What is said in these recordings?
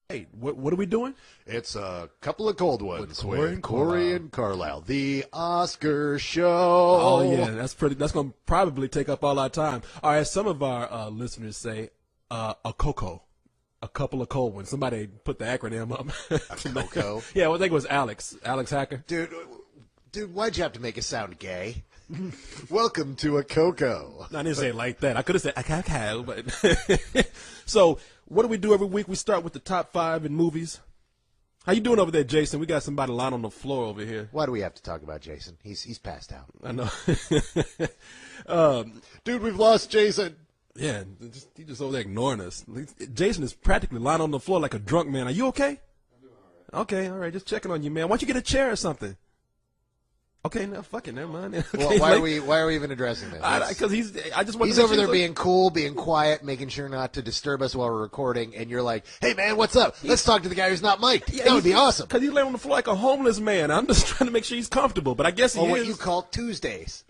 Hey, what are we doing? It's a couple of cold ones with Korey Korey and and Carlyle. The Oscar show. Oh yeah, that's going to probably take up all our time. All right, some of our listeners say a cocoa, a couple of cold ones. Somebody put the acronym up. A cocoa? Yeah, well, I think it was Alex Hacker. Dude, why'd you have to make it sound gay? Welcome to a cocoa. I didn't say it like that. I could have said a cacao, but so what do we do every week? We start with the top 5 in movies. How you doing over there, Jason? We got somebody lying on the floor over here. Why do we have to talk about Jason? He's passed out. I know. Dude, we've lost Jason. Yeah, he's just over there ignoring us. Jason is practically lying on the floor like a drunk man. Are you okay? I'm doing all right. Okay, all right. Just checking on you, man. Why don't you get a chair or something? Okay, no, fuck it, never mind. Okay, Well, why are we even addressing this? Because I just want He's to over there being cool, being quiet, making sure not to disturb us while we're recording, and you're like, hey, man, what's up? Let's talk to the guy who's not mic'd. Yeah, that would be awesome. Because he's laying on the floor like a homeless man. I'm just trying to make sure he's comfortable, but I guess he Or is. what you call Tuesdays.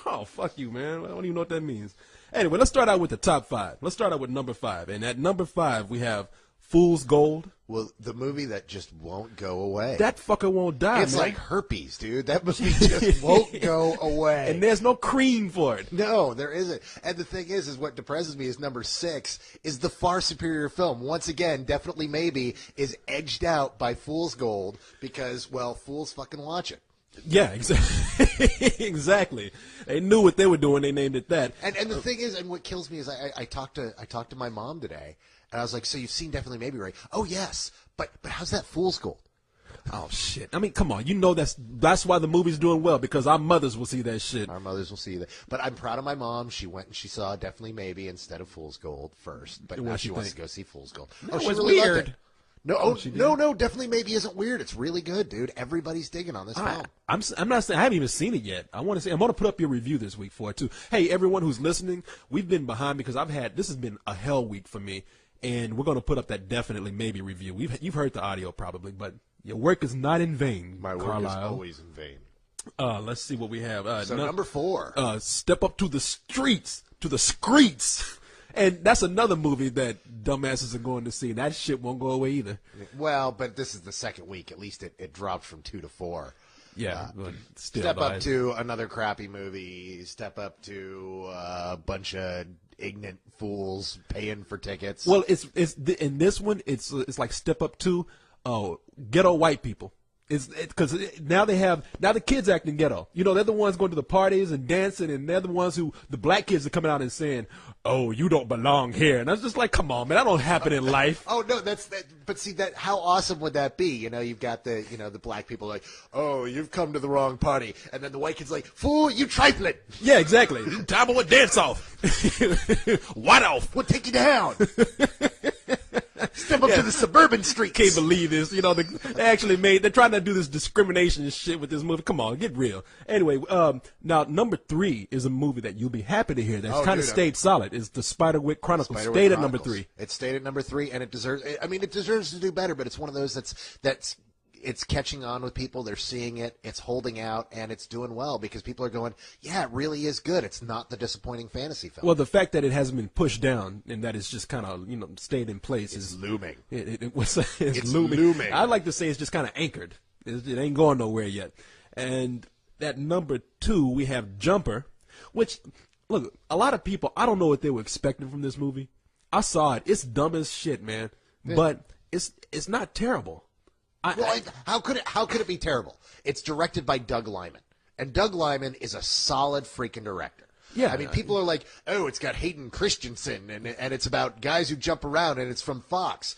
Oh, fuck you, man. I don't even know what that means. Anyway, let's start out with the top 5. Let's start out with number 5. And at number 5, we have Fool's Gold. Well, the movie that just won't go away. That fucker won't die, It's man. like herpes, dude. That movie just won't go away. And there's no cream for it. No, there isn't. And the thing is what depresses me is number 6 is the far superior film. Once again, definitely maybe, is edged out by Fool's Gold because, well, fools fucking watch it. Yeah, exactly. They knew what they were doing. They named it that. And the thing is, and what kills me is I talked to my mom today, and I was like, so you've seen Definitely Maybe, right? Oh, yes. But how's that Fool's Gold? Oh, shit. I mean, come on. You know that's why the movie's doing well, because our mothers will see that shit. Our mothers will see that. But I'm proud of my mom. She went and she saw Definitely Maybe instead of Fool's Gold first. But now she wants to go see Fool's Gold. No, she it's really loved weird. it. No, no, Definitely Maybe isn't weird. It's really good, dude. Everybody's digging on this film. I'm not saying I haven't even seen it yet. I'm going to put up your review this week for it too. Hey, everyone who's listening, we've been behind because this has been a hell week for me, and we're going to put up that Definitely Maybe review. You've heard the audio probably, but your work is not in vain. My work Carlyle. is always in vain. Let's see what we have. So number 4. Step Up to the Streets, and that's another movie that dumbasses are going to see. That shit won't go away either. Well, but this is the second week. At least it dropped from 2 to 4. Yeah, but still. Step up to another crappy movie. Step up to a bunch of ignorant fools paying for tickets. Well, it's in this one. It's like Step Up to ghetto white people. Because now the kids acting ghetto. You know, they're the ones going to the parties and dancing, and they're the ones the black kids are coming out and saying, "Oh, you don't belong here." And I was just like, "Come on, man, that don't happen in life." Oh no, that's that. But see, that how awesome would that be? You know, you've got the black people like, "Oh, you've come to the wrong party," and then the white kids like, "Fool, you trifling." Yeah, exactly. Time for a dance off. White off. We'll take you down. Step up to the suburban streets. Can't believe this. You know, they're trying to do this discrimination shit with this movie. Come on, get real. Anyway, now number 3 is a movie that you'll be happy to hear that's kind of stayed solid. It's the Spiderwick Chronicles. Stayed at number 3. It stayed at number 3, and it deserves. I mean, it deserves to do better. But it's one of those that's it's catching on with people. They're seeing it. It's holding out, and it's doing well because people are going, yeah, it really is good. It's not the disappointing fantasy film. Well, the fact that it hasn't been pushed down and that it's just kind of stayed in place is looming. It's looming. I'd like to say it's just kind of anchored. It ain't going nowhere yet. And at number 2, we have Jumper, which, look, a lot of people, I don't know what they were expecting from this movie. I saw it. It's dumb as shit, man. Yeah. But it's not terrible. How could it be terrible? It's directed by Doug Liman, and Doug Liman is a solid freaking director. Yeah, I mean, people are like, "Oh, it's got Hayden Christensen, and it's about guys who jump around, and it's from Fox."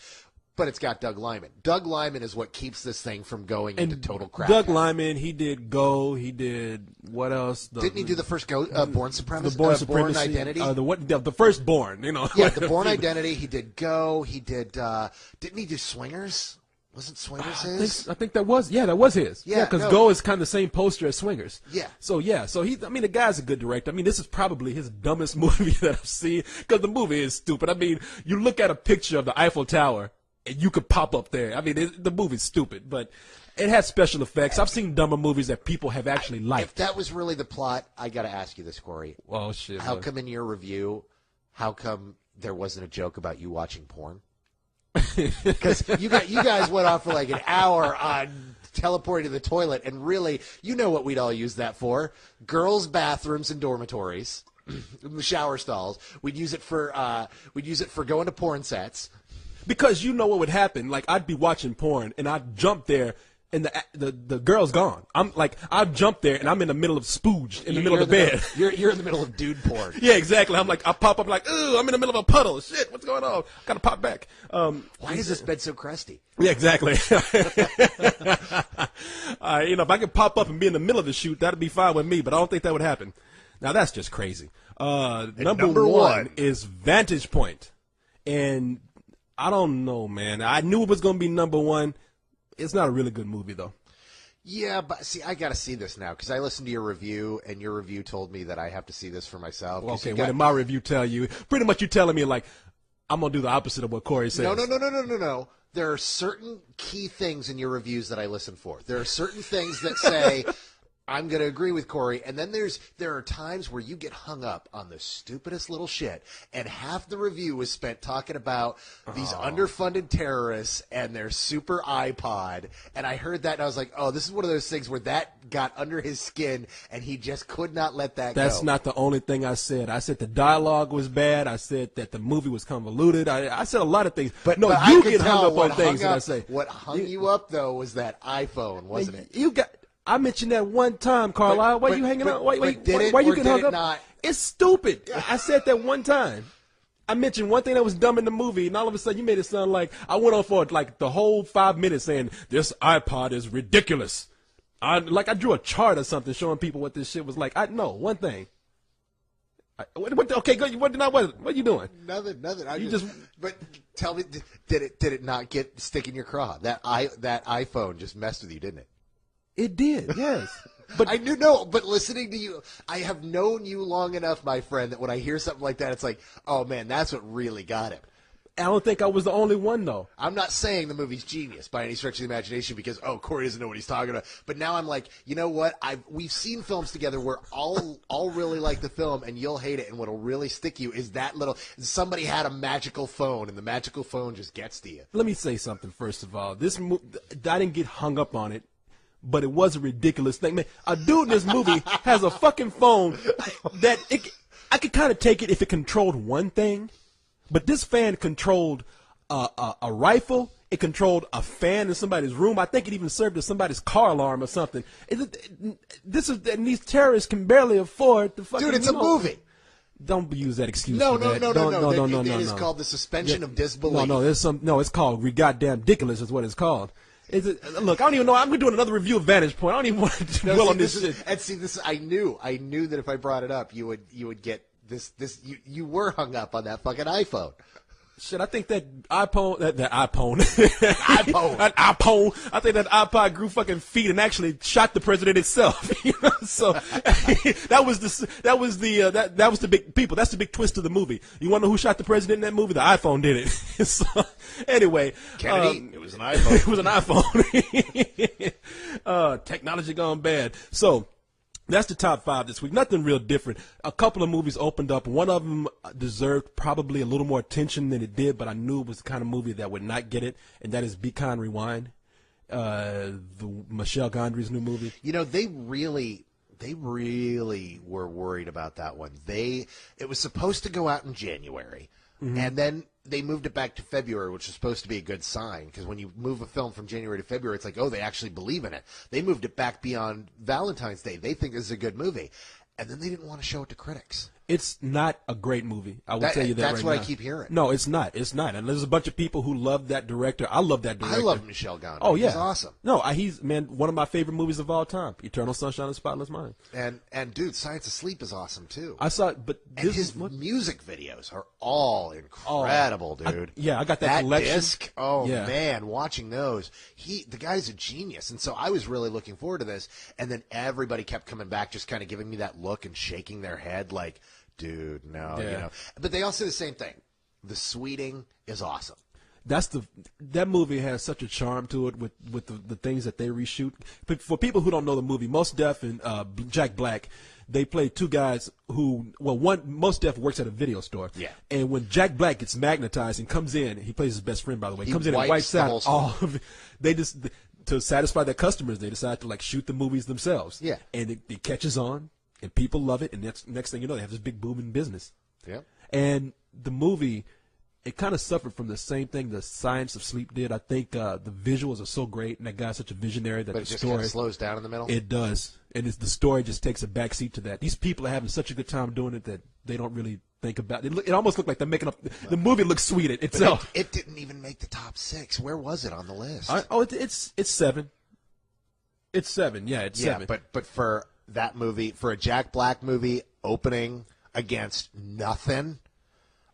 But it's got Doug Liman. Doug Liman is what keeps this thing from going into total crap. Doug Liman, he did Go. He did what else? Didn't he do the first Born Supremacy? The Born Supremacy. Born Identity. The first Born. Yeah, the Born Identity. He did Go. He did. Didn't he do Swingers? Wasn't Swingers his? I think that was his. Yeah, because Go is kind of the same poster as Swingers. Yeah. So the guy's a good director. I mean, this is probably his dumbest movie that I've seen because the movie is stupid. I mean, you look at a picture of the Eiffel Tower and you could pop up there. I mean, the movie's stupid, but it has special effects. I've seen dumber movies that people have actually liked. If that was really the plot, I got to ask you this, Korey. Oh shit! How come in your review, there wasn't a joke about you watching porn? Because you guys went off for like an hour on teleporting to the toilet, and really, you know what we'd all use that for? Girls' bathrooms and dormitories, the shower stalls. We'd use it for going to porn sets. Because you know what would happen. Like, I'd be watching porn, and I'd jump there, and the girl's gone. I'd jump there, and I'm in the middle of spooge, in the middle of the bed. You're in the middle of dude porn. Yeah, exactly. I pop up like, ooh, I'm in the middle of a puddle. Shit, what's going on? Gotta pop back. Why is this bed so crusty? Yeah, exactly. If I could pop up and be in the middle of the shoot, that'd be fine with me, but I don't think that would happen. Now, that's just crazy. Number one is Vantage Point. And I don't know, man. I knew it was going to be number one. It's not a really good movie, though. Yeah, but see, I got to see this now because I listened to your review, and your review told me that I have to see this for myself. Well, okay, what did my review tell you? Pretty much you telling me, like, I'm going to do the opposite of what Korey says. No. There are certain key things in your reviews that I listen for. There are certain things that say, I'm going to agree with Korey, and then there are times where you get hung up on the stupidest little shit, and half the review was spent talking about these underfunded terrorists and their super iPod, and I heard that, and I was like, oh, this is one of those things where that got under his skin, and he just could not let that go. That's not the only thing I said. I said the dialogue was bad. I said that the movie was convoluted. I said a lot of things. But you get hung up on things that I say. What hung you up, though, was that iPhone, wasn't it? I mentioned that one time, Carlyle. Why are you hanging out? Why you getting hung up? Not? It's stupid. I said that one time. I mentioned one thing that was dumb in the movie, and all of a sudden you made it sound like I went on for like the whole 5 minutes saying this iPod is ridiculous. I drew a chart or something showing people what this shit was like. I know one thing. Okay, good. What are you doing? Nothing. But tell me, did it not get stick in your craw? That iPhone just messed with you, didn't it? It did, yes. But but listening to you, I have known you long enough, my friend, that when I hear something like that, it's like, oh man, that's what really got him. I don't think I was the only one, though. I'm not saying the movie's genius by any stretch of the imagination because, Korey doesn't know what he's talking about. But now I'm like, you know what? We've seen films together where I'll really like the film and you'll hate it, and what'll really stick you is that somebody had a magical phone, and the magical phone just gets to you. Let me say something, first of all. I didn't get hung up on it. But it was a ridiculous thing. Man, a dude in this movie has a fucking phone that I could kind of take it if it controlled one thing. But this fan controlled a rifle. It controlled a fan in somebody's room. I think it even served as somebody's car alarm or something. And these terrorists can barely afford the fucking. Dude, it's a movie. Don't use that excuse. No. It is called the suspension of disbelief. It's called goddamn ridiculous is what it's called. Look, I don't even know. I'm doing another review of Vantage Point. I don't even want to dwell on this shit. And see, I knew that if I brought it up, you would get this. You were hung up on that fucking iPhone. Shit, I think that iPhone, that iPhone, I think that iPod grew fucking feet and actually shot the president itself. So that was the big people. That's the big twist of the movie. You want to know who shot the president in that movie? The iPhone did it. So anyway, Kennedy, it was an iPhone. It was an iPhone. Technology gone bad. So. That's the top 5 this week. Nothing real different. A couple of movies opened up. One of them deserved probably a little more attention than it did, but I knew it was the kind of movie that would not get it, and that is Be Kind, Rewind, the Michel Gondry's new movie. You know, they really were worried about that one. It was supposed to go out in January, and then they moved it back to February, which is supposed to be a good sign, because when you move a film from January to February, it's like, oh, they actually believe in it. They moved it back beyond Valentine's Day. They think this is a good movie. And then they didn't want to show it to critics. It's not a great movie. I will tell you that right now. That's what I keep hearing. No, it's not. It's not. And there's a bunch of people who love that director. I love that director. I love Michel Gondry. Oh, yeah. He's awesome. No, he's one of my favorite movies of all time. Eternal Sunshine of the Spotless Mind. And dude, Science of Sleep is awesome, too. I saw it, but his music videos are all incredible, dude. I got that collection. Disc. Oh, yeah. Man, watching those. The guy's a genius. And so I was really looking forward to this. And then everybody kept coming back, just kind of giving me that look and shaking their head like, dude, no, yeah. But they all say the same thing. The sweeting is awesome. That movie has such a charm to it with the things that they reshoot. But for people who don't know the movie, Mos Def and Jack Black, They play two guys who, well, one, Mos Def works at a video store. Yeah. And when Jack Black gets magnetized and comes in, he plays his best friend, by the way. He comes in and wipes wipes out all of it. They just, to satisfy their customers, they decide to like shoot the movies themselves. Yeah. And it catches on, and people love it, and next thing you know, they have this big booming business. Yeah. And the movie, it kind of suffered from the same thing the Science of Sleep did. I think the visuals are so great, and that guy's such a visionary that But the it just story kind of slows down in the middle? It does. And the story just takes a backseat to that. These people are having such a good time doing it that they don't really think about it. It almost looked like they're making up. The movie looks sweet itself. It didn't even make the top 6. Where was it on the list? It's 7. It's 7. Yeah, it's 7. But for that movie, for a Jack Black movie opening against nothing,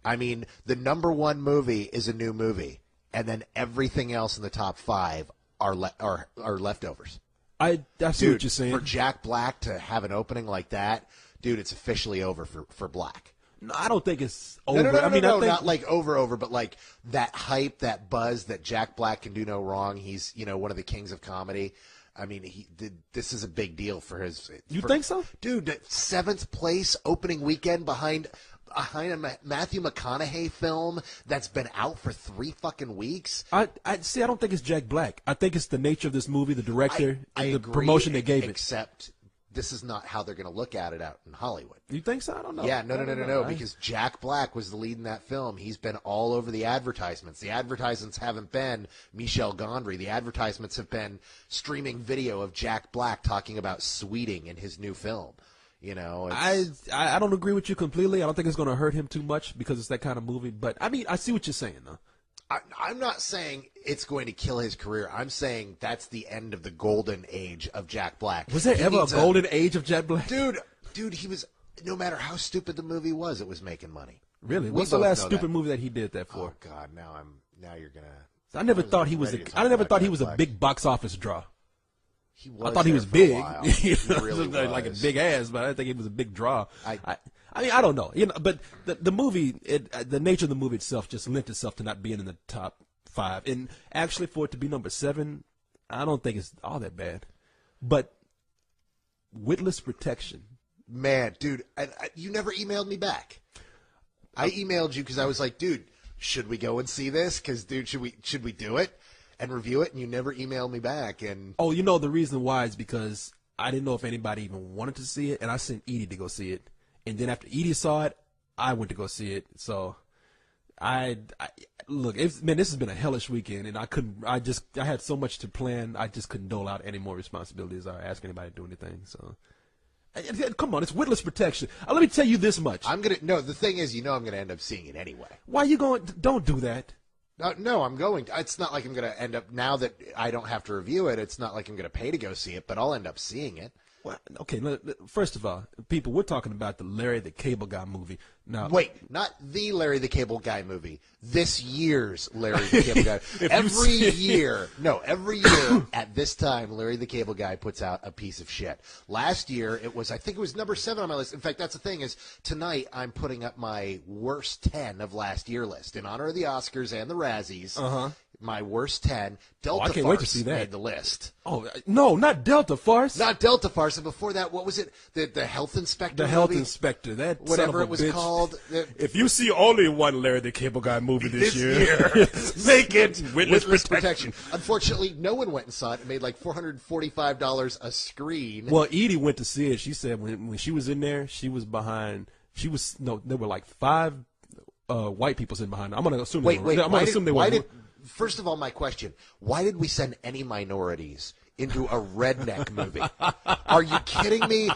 I mean, the number 1 movie is a new movie, and then everything else in the top 5 are leftovers. I see what you're saying. For Jack Black to have an opening like that, dude, it's officially over for Black. No, I don't think it's over. No, I mean, I think, not like over, but like that hype, that buzz that Jack Black can do no wrong. He's, one of the kings of comedy. I mean, this is a big deal for his. You think so? Dude, 7th place opening weekend behind a Matthew McConaughey film that's been out for 3 fucking weeks. I don't think it's Jack Black. I think it's the nature of this movie, the director, I and the agree, promotion they gave it. Except this is not how they're going to look at it out in Hollywood. You think so? I don't know. Yeah, no, because Jack Black was the lead in that film. He's been all over the advertisements. The advertisements haven't been Michel Gondry. The advertisements have been streaming video of Jack Black talking about sweeting in his new film. I don't agree with you completely. I don't think it's going to hurt him too much because it's that kind of movie. But, I mean, I see what you're saying, though. I'm not saying it's going to kill his career. I'm saying that's the end of the golden age of Jack Black. Was there ever a golden age of Jack Black? Dude, he was, no matter how stupid the movie was, it was making money. Really? What's the last stupid movie that he did that for? Oh, God, now you're going to. I never thought he was a big box office draw. I thought he was big. He really was. Like a big ass, but I didn't think he was a big draw. I mean, I don't know. But the movie, the nature of the movie itself just lent itself to not being in the top 5. And actually, for it to be number 7, I don't think it's all that bad. But Witless Protection. Man, dude, you never emailed me back. I emailed you because I was like, dude, should we go and see this? Because, dude, should we do it and review it? And you never emailed me back. And the reason why is because I didn't know if anybody even wanted to see it, and I sent Edie to go see it. And then after Edie saw it, I went to go see it. So, look, this has been a hellish weekend, and I had so much to plan, I just couldn't dole out any more responsibilities or ask anybody to do anything. So, come on, it's Witless Protection. Let me tell you this much. The thing is, I'm going to end up seeing it anyway. Why are you going? Don't do that. No, I'm going. It's not like I'm going to end up, now that I don't have to review it, it's not like I'm going to pay to go see it, but I'll end up seeing it. Well, okay, first of all, people, we're talking about the Larry the Cable Guy movie. Now, wait, not the Larry the Cable Guy movie. This year's Larry the Cable Guy. Every year at this time, Larry the Cable Guy puts out a piece of shit. Last year, I think it was number 7 on my list. In fact, that's the thing is, tonight I'm putting up my worst 10 of last year list in honor of the Oscars and the Razzies. Uh-huh. My worst 10. Delta I can't Farce wait to see that. made the list. Oh, no, not Delta Farce. Not Delta Farce. And before that, what was it? The Health Inspector The movie? Health Inspector. That whatever it was bitch. called. If you see only one Larry the Cable Guy movie this year, make it Witless Protection. Unfortunately, no one went and saw it. It made like $445 a screen. Well, Edie went to see it. She said when she was in there, she was behind. There were like 5 white people sitting behind her. I'm going to assume they were. First of all, my question, why did we send any minorities into a redneck movie? Are you kidding me?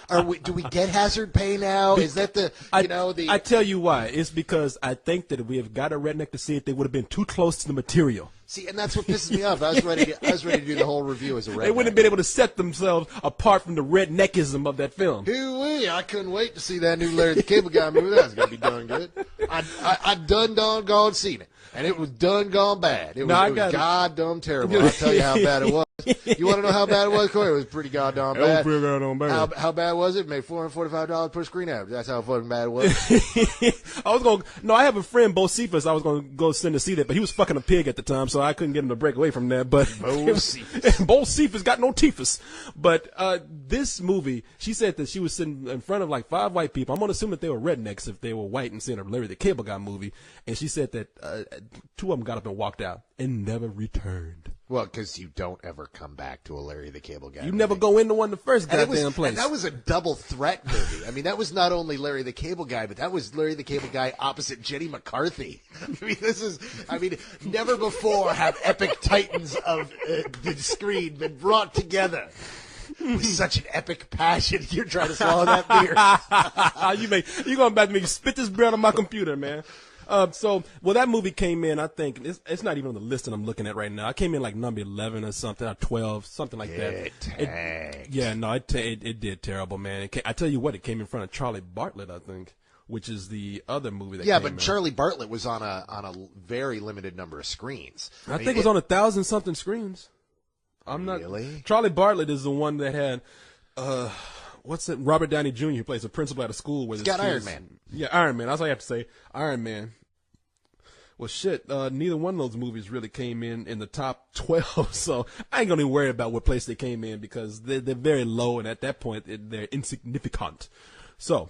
Do we get hazard pay now? Is that I tell you why. It's because I think that if we have got a redneck to see it, they would have been too close to the material. See, and that's what pisses me off. I was ready to do the whole review as a redneck. They wouldn't have been able to set themselves apart from the redneckism of that film. I couldn't wait to see that new Larry the Cable Guy movie. That was going to be darn good. I done doggone seen it. and it was done gone bad. It was goddamn terrible. I'll tell you how bad it was. You want to know how bad it was, Korey? It was pretty goddamn bad. It was pretty goddamn bad. How bad was it? Made $445 per screen average. That's how fucking bad it was. I have a friend, Bo Cephas. I was going to go send to see that, but he was fucking a pig at the time, so I couldn't get him to break away from that. But Bo Cephas got no teethus. But this movie, she said that she was sitting in front of like 5 white people. I'm going to assume that they were rednecks if they were white and seeing a Larry the Cable Guy movie. And she said that 2 of them got up and walked out and never returned. Well, because you don't ever come back to a Larry the Cable Guy. You never go into one the first goddamn place. And that was a double threat movie. I mean, that was not only Larry the Cable Guy, but that was Larry the Cable Guy opposite Jenny McCarthy. I mean, never before have epic titans of the screen been brought together with such an epic passion. You're trying to swallow that beer. You're going back to me. Spit this bread on my computer, man. That movie came in, I think, it's not even on the list that I'm looking at right now. I came in like number 11 or something, or 12, something like that. It did terrible, man. I tell you what, it came in front of Charlie Bartlett, I think, which is the other movie that came in. Charlie Bartlett was on a very limited number of screens. I think it was on 1,000-something screens. Really? Charlie Bartlett is the one that had, what's it? Robert Downey Jr. who plays a principal at a school with his kids. Iron Man. Yeah, Iron Man. That's all I have to say. Iron Man. Well, shit. Neither one of those movies really came in the top 12, so I ain't gonna worry about what place they came in because they're very low, and at that point they're insignificant. So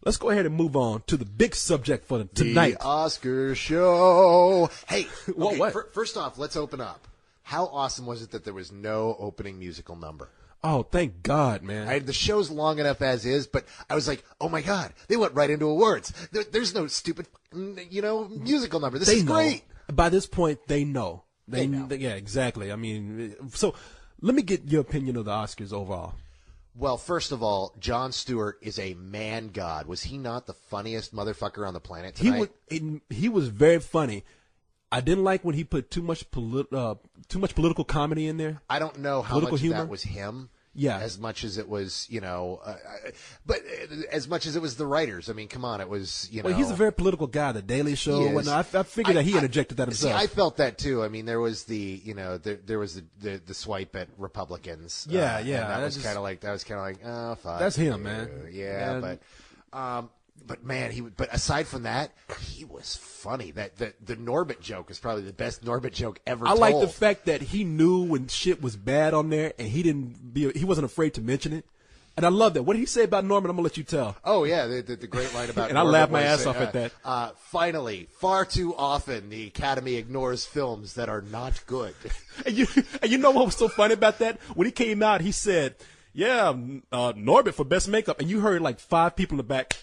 let's go ahead and move on to the big subject for tonight. The Oscar show. Hey, okay, what? First off, let's open up. How awesome was it that there was no opening musical number? Oh, thank God, man. The show's long enough as is, but I was like, oh, my God, they went right into awards. There's no stupid, musical number. This is great. By this point, they know. They know. Yeah, exactly. I mean, so let me get your opinion of the Oscars overall. Well, first of all, Jon Stewart is a man god. Was he not the funniest motherfucker on the planet tonight? He was very funny. I didn't like when he put too much political comedy in there. I don't know how much that was him. Yeah. As much as it was, but as much as it was the writers. I mean, come on, it was, Well, he's a very political guy. The Daily Show. I figured that he interjected that himself. See, I felt that too. I mean, there was the swipe at Republicans. Yeah. And that was kind of like, oh, fuck. That's him, man. Yeah, but man, but aside from that, he was funny. The Norbit joke is probably the best Norbit joke ever told. I like the fact that he knew when shit was bad on there, and he wasn't afraid to mention it. And I love that. What did he say about Norman? I'm gonna let you tell. Oh yeah, the great line about and Norman I laughed my ass off at that. Finally, far too often the Academy ignores films that are not good. and you know what was so funny about that? When he came out, he said, "Yeah, Norbit for best makeup," and you heard like 5 people in the back.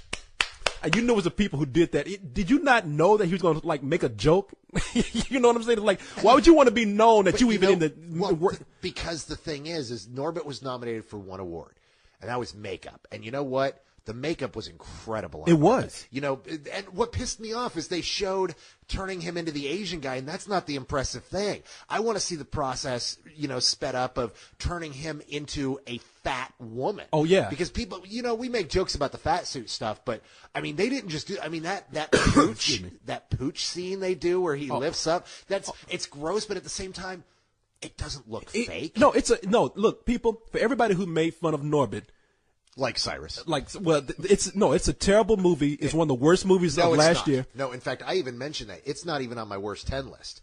And you know it was the people who did that. Did you not know that he was going to like make a joke? You know what I'm saying? Like, why would you want to be known that you even in the because the thing is Norbit was nominated for 1 award, and that was makeup. And you know what? The makeup was incredible. It was. And what pissed me off is they showed turning him into the Asian guy, and that's not the impressive thing. I want to see the process, sped up of turning him into a fat woman. Oh, yeah. Because people, we make jokes about the fat suit stuff, but, I mean, they didn't just do, I mean, that pooch, that pooch scene they do where he lifts up, it's gross, but at the same time, it doesn't look fake. Look, people, for everybody who made fun of Norbit, like Cyrus. It's a terrible movie. It's one of the worst movies of last year. No, in fact, I even mentioned that. It's not even on my worst 10 list.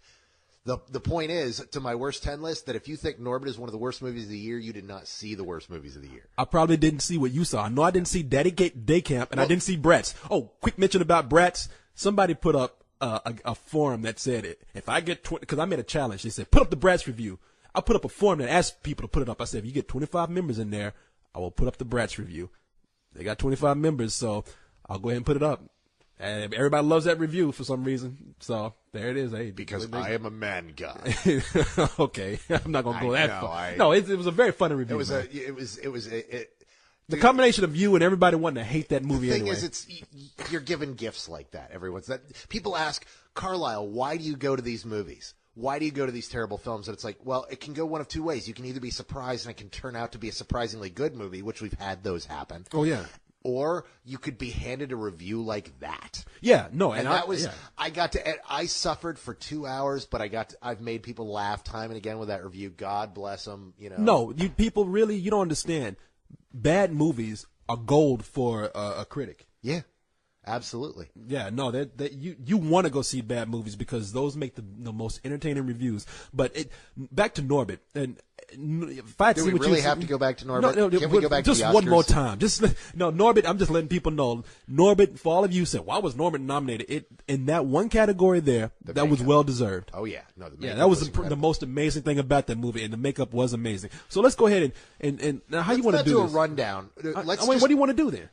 The point is, to my worst 10 list, that if you think Norbit is one of the worst movies of the year, you did not see the worst movies of the year. I probably didn't see what you saw. I know I didn't see Daddy Day Camp, and I didn't see Bratz. Oh, quick mention about Bratz. Somebody put up a forum that said it. If I get because I made a challenge. They said, put up the Bratz review. I put up a forum that asked people to put it up. I said, if you get 25 members in there, I will put up the Bratz review. They got 25 members, so I'll go ahead and put it up. And everybody loves that review for some reason. So there it is. Hey, because I am a man guy. Okay, I'm not gonna go that far. No, it was a very funny review. The combination of you and everybody wanting to hate that movie. The thing anyway. is, you're given gifts like that. People ask Carlyle, why do you go to these movies? Why do you go to these terrible films? And it's like, well, it can go one of 2 ways. You can either be surprised and it can turn out to be a surprisingly good movie, which we've had those happen. Oh, yeah. or you could be handed a review like that. Yeah, no, and that was I suffered for 2 hours, but I've made people laugh time and again with that review. God bless them. No, people really, you don't understand. Bad movies are gold for a critic. Yeah. Absolutely. Yeah, no, you want to go see bad movies because those make the most entertaining reviews. But back to Norbit, and if I do we really have to go back to Norbit? No, can we go back just to the Oscars? One more time? Norbit. I'm just letting people know. Norbit, for all of you said, why was Norbit nominated? In that one category there, that was well deserved. Oh yeah, no, that was the most amazing thing about that movie, and the makeup was amazing. So let's go ahead and now how you want to do this? A rundown. What do you want to do there?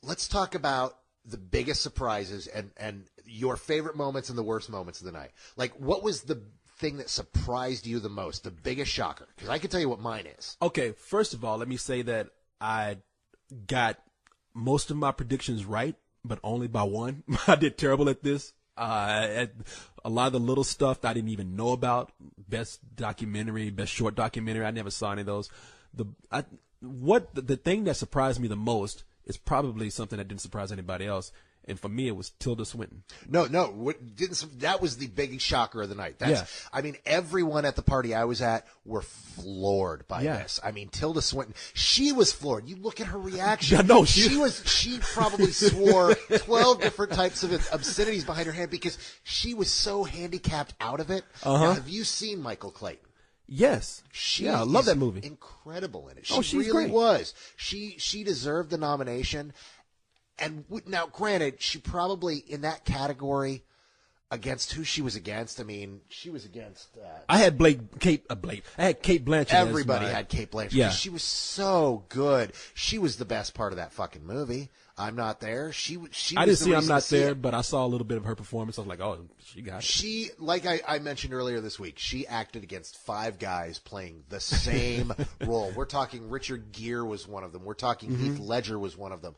Let's talk about the biggest surprises and your favorite moments and the worst moments of the night. Like, what was the thing that surprised you the most, the biggest shocker? Because I can tell you what mine is. Okay, first of all, let me say that I got most of my predictions right, but only by one. I did terrible at this. A lot of the little stuff that I didn't even know about, best documentary, best short documentary, I never saw any of those. The thing that surprised me the most is probably something that didn't surprise anybody else. And for me, it was Tilda Swinton. No, that was the big shocker of the night. I mean, everyone at the party I was at were floored by this. I mean, Tilda Swinton, she was floored. You look at her reaction. Yeah, no, she probably swore 12 different types of obscenities behind her hand because she was so handicapped out of it. Now, have you seen Michael Clayton? Yes. I love that movie. Incredible in it. She really great. was. She deserved the nomination. And now, granted, she probably in that category against who she was against. I mean, she was against. I had Kate Blanchett. Everybody had Kate Blanchett. Yeah. She was so good. She was the best part of that fucking movie. I'm Not There. I didn't see I'm Not There, but I saw a little bit of her performance. I was like, oh, she got it. She, like I mentioned earlier this week, she acted against 5 guys playing the same role. We're talking Richard Gere was one of them. We're talking Heath Ledger was one of them.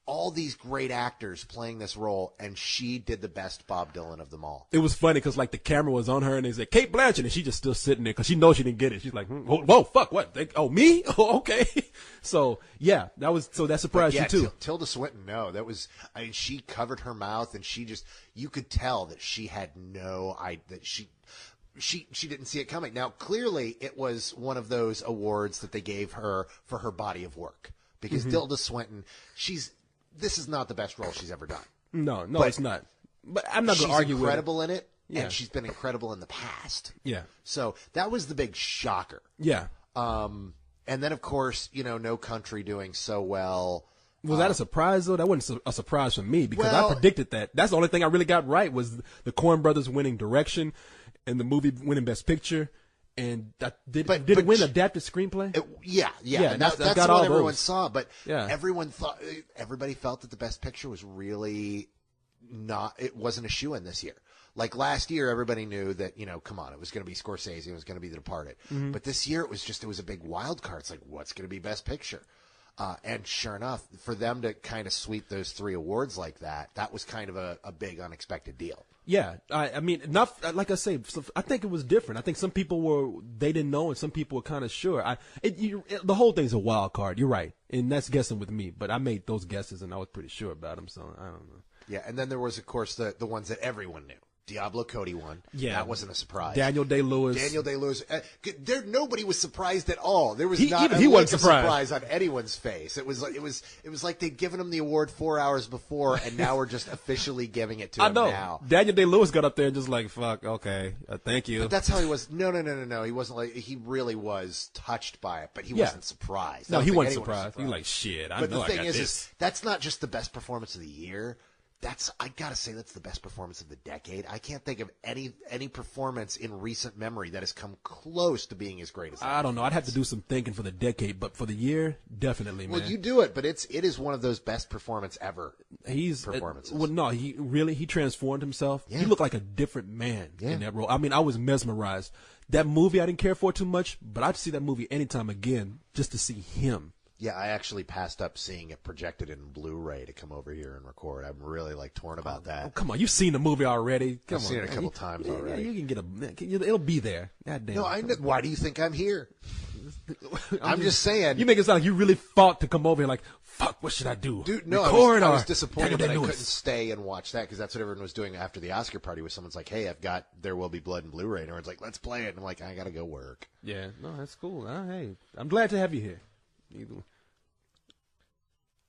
All these great actors playing this role, and she did the best Bob Dylan of them all. It was funny because like the camera was on her, and they said Kate Blanchett, and she just still sitting there because she knows she didn't get it. She's like, whoa, fuck, what? Me? Oh, okay. So yeah, that surprised you too. Tilda Swinton, no, she covered her mouth, and you could tell that she had she didn't see it coming. Now, clearly, it was one of those awards that they gave her for her body of work because Tilda Swinton, this is not the best role she's ever done. No, it's not. But I'm not going to argue with it. She's incredible in it, and she's been incredible in the past. Yeah. So that was the big shocker. Yeah. And then, of course, No Country doing so well. Was that a surprise, though? That wasn't a surprise for me because I predicted that. That's the only thing I really got right was the Coen Brothers winning direction and the movie winning Best Picture. And did it win adapted screenplay? Yeah. And that's what everyone saw. But everybody felt that the Best Picture was really it wasn't a shoo-in this year. Like last year, everybody knew that, come on, it was going to be Scorsese, it was going to be The Departed. But this year, it was a big wild card. It's like, what's going to be Best Picture? And sure enough, for them to kind of sweep those 3 awards like that was kind of a big unexpected deal. Yeah, I mean, not like I say. I think it was different. I think some people they didn't know, and some people were kind of sure. The whole thing's a wild card. You're right, and that's guessing with me. But I made those guesses, and I was pretty sure about them. So I don't know. Yeah, and then there was, of course, the ones that everyone knew. Diablo Cody won. Yeah, that wasn't a surprise. Daniel Day-Lewis. Nobody was surprised at all. There was he wasn't a surprise on anyone's face. It was like they'd given him the award 4 hours before, and now we're just officially giving it to him now. Daniel Day-Lewis got up there and just like, fuck, okay, thank you. But that's how he was. No. He wasn't like, he really was touched by it, but he wasn't surprised. No, he wasn't surprised. He was like, shit, I know I got this. Is that's not just the best performance of the year. I gotta say that's the best performance of the decade. I can't think of any performance in recent memory that has come close to being as great as that. I don't know. I'd have to do some thinking for the decade, but for the year, definitely, man. Well, you do it, but it is one of those best performances. He transformed himself. Yeah. He looked like a different man in that role. I mean, I was mesmerized. That movie I didn't care for too much, but I'd see that movie anytime again just to see him. Yeah, I actually passed up seeing it projected in Blu-ray to come over here and record. I'm really torn about that. Oh, come on, you've seen the movie already. I've seen it a couple times already. Yeah, you can it'll be there. God damn. No, why do you think I'm here? I'm just saying. You make it sound like you really fought to come over here like, fuck, what should I do? Dude, no, I was disappointed that I couldn't stay and watch that because that's what everyone was doing after the Oscar party where someone's like, hey, I've got There Will Be Blood and Blu-ray. And everyone's like, let's play it. And I'm like, I got to go work. Yeah, no, that's cool. Hey, I'm glad to have you here.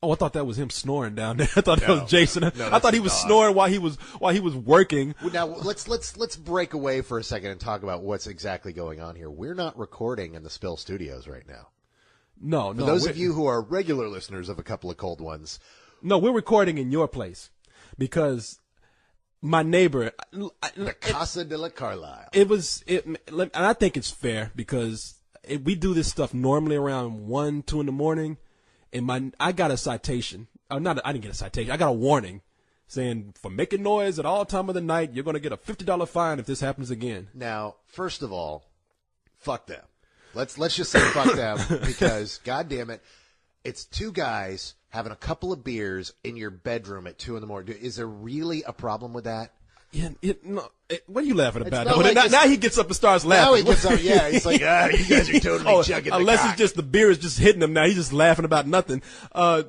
Oh, I thought that was him snoring down there. I thought that was Jason. I thought he was snoring while he was working. Well, now let's break away for a second and talk about what's exactly going on here. We're not recording in the Spill Studios right now. No. For those of you who are regular listeners of A Couple of Cold Ones. No, we're recording in your place because my neighbor, the Casa de la Carlyle. And I think it's fair because we do this stuff normally around 1, 2 in the morning. And I got a citation. I didn't get a citation. I got a warning saying for making noise at all time of the night, you're going to get a $50 fine if this happens again. Now, first of all, fuck them. Let's just say fuck them because, God damn it, it's two guys having a couple of beers in your bedroom at 2 in the morning. Is there really a problem with that? Yeah, what are you laughing about? Now he gets up and starts laughing. Now he gets up, yeah. He's like, you guys are totally chugging the unless cock. it's just the beer is just hitting him now. He's just laughing about nothing. I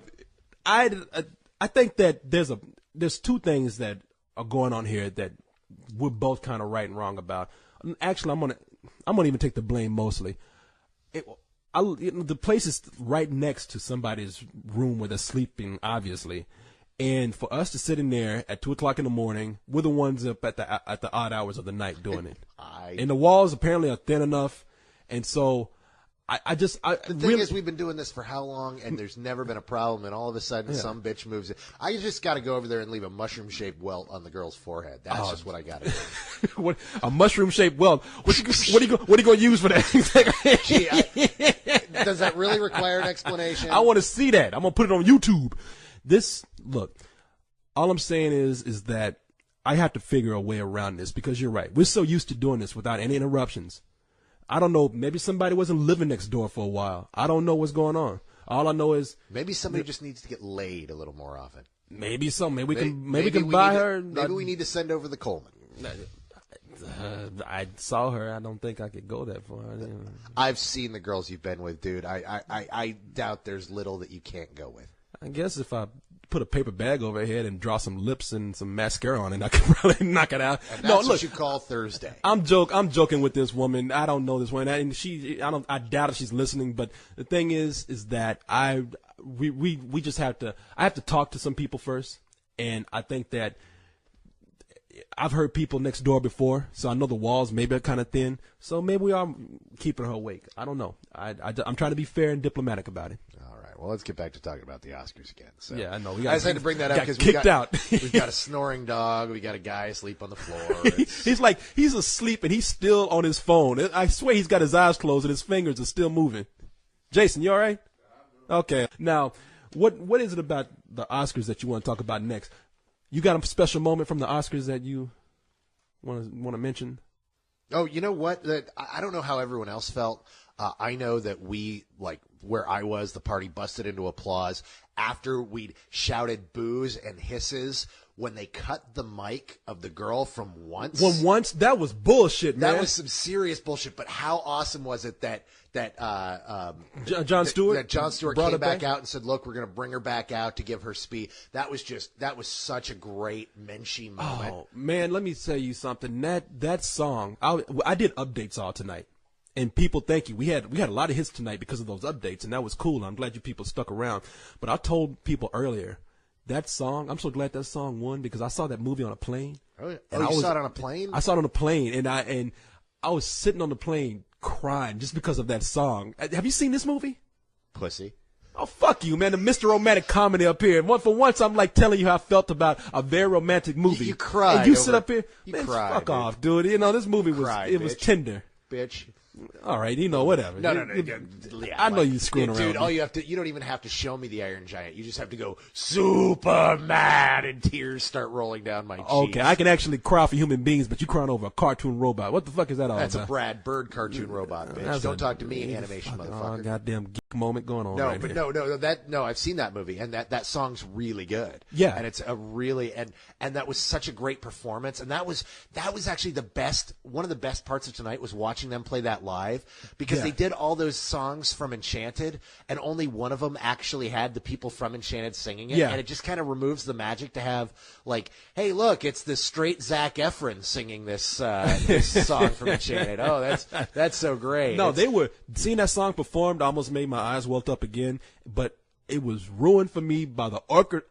think that there's two things that are going on here that we're both kind of right and wrong about. Actually, I'm gonna even take the blame mostly. The place is right next to somebody's room where they're sleeping, obviously. And for us to sit in there at 2:00 in the morning, we're the ones up at the odd hours of the night doing it. And the walls apparently are thin enough, and so the thing is, we've been doing this for how long, and there's never been a problem, and all of a sudden some bitch moves it. I just got to go over there and leave a mushroom-shaped welt on the girl's forehead. That's just what I got to do. What, a mushroom-shaped welt? What are you going to use for that? Does that really require an explanation? I want to see that. I'm going to put it on YouTube. Look, all I'm saying is that I have to figure a way around this because you're right. We're so used to doing this without any interruptions. I don't know. Maybe somebody wasn't living next door for a while. I don't know what's going on. All I know is maybe somebody just needs to get laid a little more often. Maybe so. Maybe we can buy her. Maybe we need to send over the Coleman. I saw her. I don't think I could go that far. I've seen the girls you've been with, dude. I doubt there's little that you can't go with. I guess if I put a paper bag over her head and draw some lips and some mascara on it, I could probably knock it out. And that's what you call Thursday. I'm joking with this woman. I don't know this woman, and I doubt if she's listening. But the thing is that we just have to. I have to talk to some people first, and I think that I've heard people next door before, so I know the walls maybe are kind of thin. So maybe we are keeping her awake. I don't know. I'm trying to be fair and diplomatic about it. All right. Well, let's get back to talking about the Oscars again. So, yeah, I know. I just had to bring that up because we've got a snoring dog. We got a guy asleep on the floor. He's asleep and he's still on his phone. I swear he's got his eyes closed and his fingers are still moving. Jason, you all right? Okay. Now, what is it about the Oscars that you want to talk about next? You got a special moment from the Oscars that you want to mention? Oh, you know what? I don't know how everyone else felt. I know that where I was, the party busted into applause after we'd shouted boos and hisses when they cut the mic of the girl from Once. From Once? That was bullshit, man. That was some serious bullshit. But how awesome was it that Jon Stewart? That Jon Stewart came back out and said, look, we're going to bring her back out to give her speech. That was such a great Menchie moment. Oh, man, let me tell you something. That song, I did updates all tonight. And people, thank you. We had a lot of hits tonight because of those updates, and that was cool. I'm glad you people stuck around. But I told people earlier, that song, I'm so glad that song won because I saw that movie on a plane. Oh, yeah. You saw it on a plane? I saw it on a plane, and I was sitting on the plane crying just because of that song. Have you seen this movie? Pussy. Oh, fuck you, man. The Mr. Romantic Comedy up here. For once, I'm like telling you how I felt about a very romantic movie. You cried. And you sit up here. You man, cried, fuck dude. off, dude. You know, this movie was tender. Bitch. All right, whatever. No. I know you're screwing around. Dude, you don't even have to show me the Iron Giant. You just have to go, Superman, and tears start rolling down my cheeks. Okay, I can actually cry for human beings, but you crying over a cartoon robot. What the fuck is that all about? That's a Brad Bird cartoon robot, bitch. Don't talk to me, animation motherfucker. Goddamn geek moment going on No, right but here. no, I've seen that movie, and that song's really good. Yeah. And it's a really, and that was such a great performance, and that was actually one of the best parts of tonight was watching them play that live because they did all those songs from Enchanted, and only one of them actually had the people from Enchanted singing it. And it just kind of removes the magic to have, like, hey, look, it's this straight Zac Efron singing this song from Enchanted. Oh, that's so great. No, they were seeing that song performed almost made my eyes welt up again, but it was ruined for me by the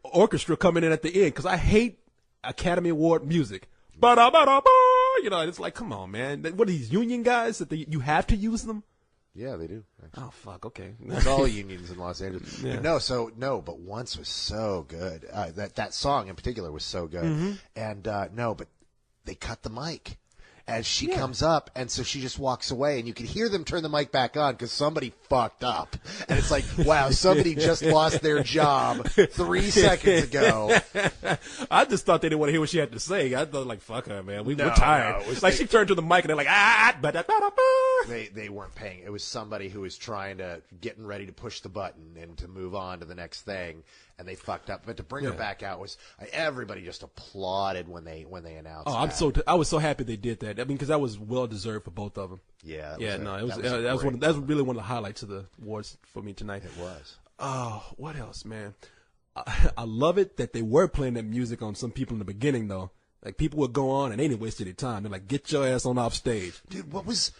orchestra coming in at the end because I hate Academy Award music. Ba-da-ba-da-ba! You know, it's like, come on, man. What are these union guys that you have to use them? Yeah, they do. Actually. Oh, fuck. Okay. There's all unions in Los Angeles. Yeah. But Once was so good. That song in particular was so good. Mm-hmm. And but they cut the mic as she comes up, and so she just walks away, and you can hear them turn the mic back on because somebody fucked up. And it's like, wow, somebody just lost their job 3 seconds ago. I just thought they didn't want to hear what she had to say. I thought, like, fuck her, man. We're tired. No, she turned to the mic, and they're like, They weren't paying. It was somebody who was getting ready to push the button and to move on to the next thing, and they fucked up. But to bring her back out everybody just applauded when they announced. Oh, I was so happy they did that. I mean, because that was well deserved for both of them. Yeah. That was really one of the highlights of the awards for me tonight. It was. Oh, what else, man? I love it that they were playing that music on some people in the beginning, though. Like, people would go on and they didn't waste any time. They're like, get your ass on off stage. Dude, it was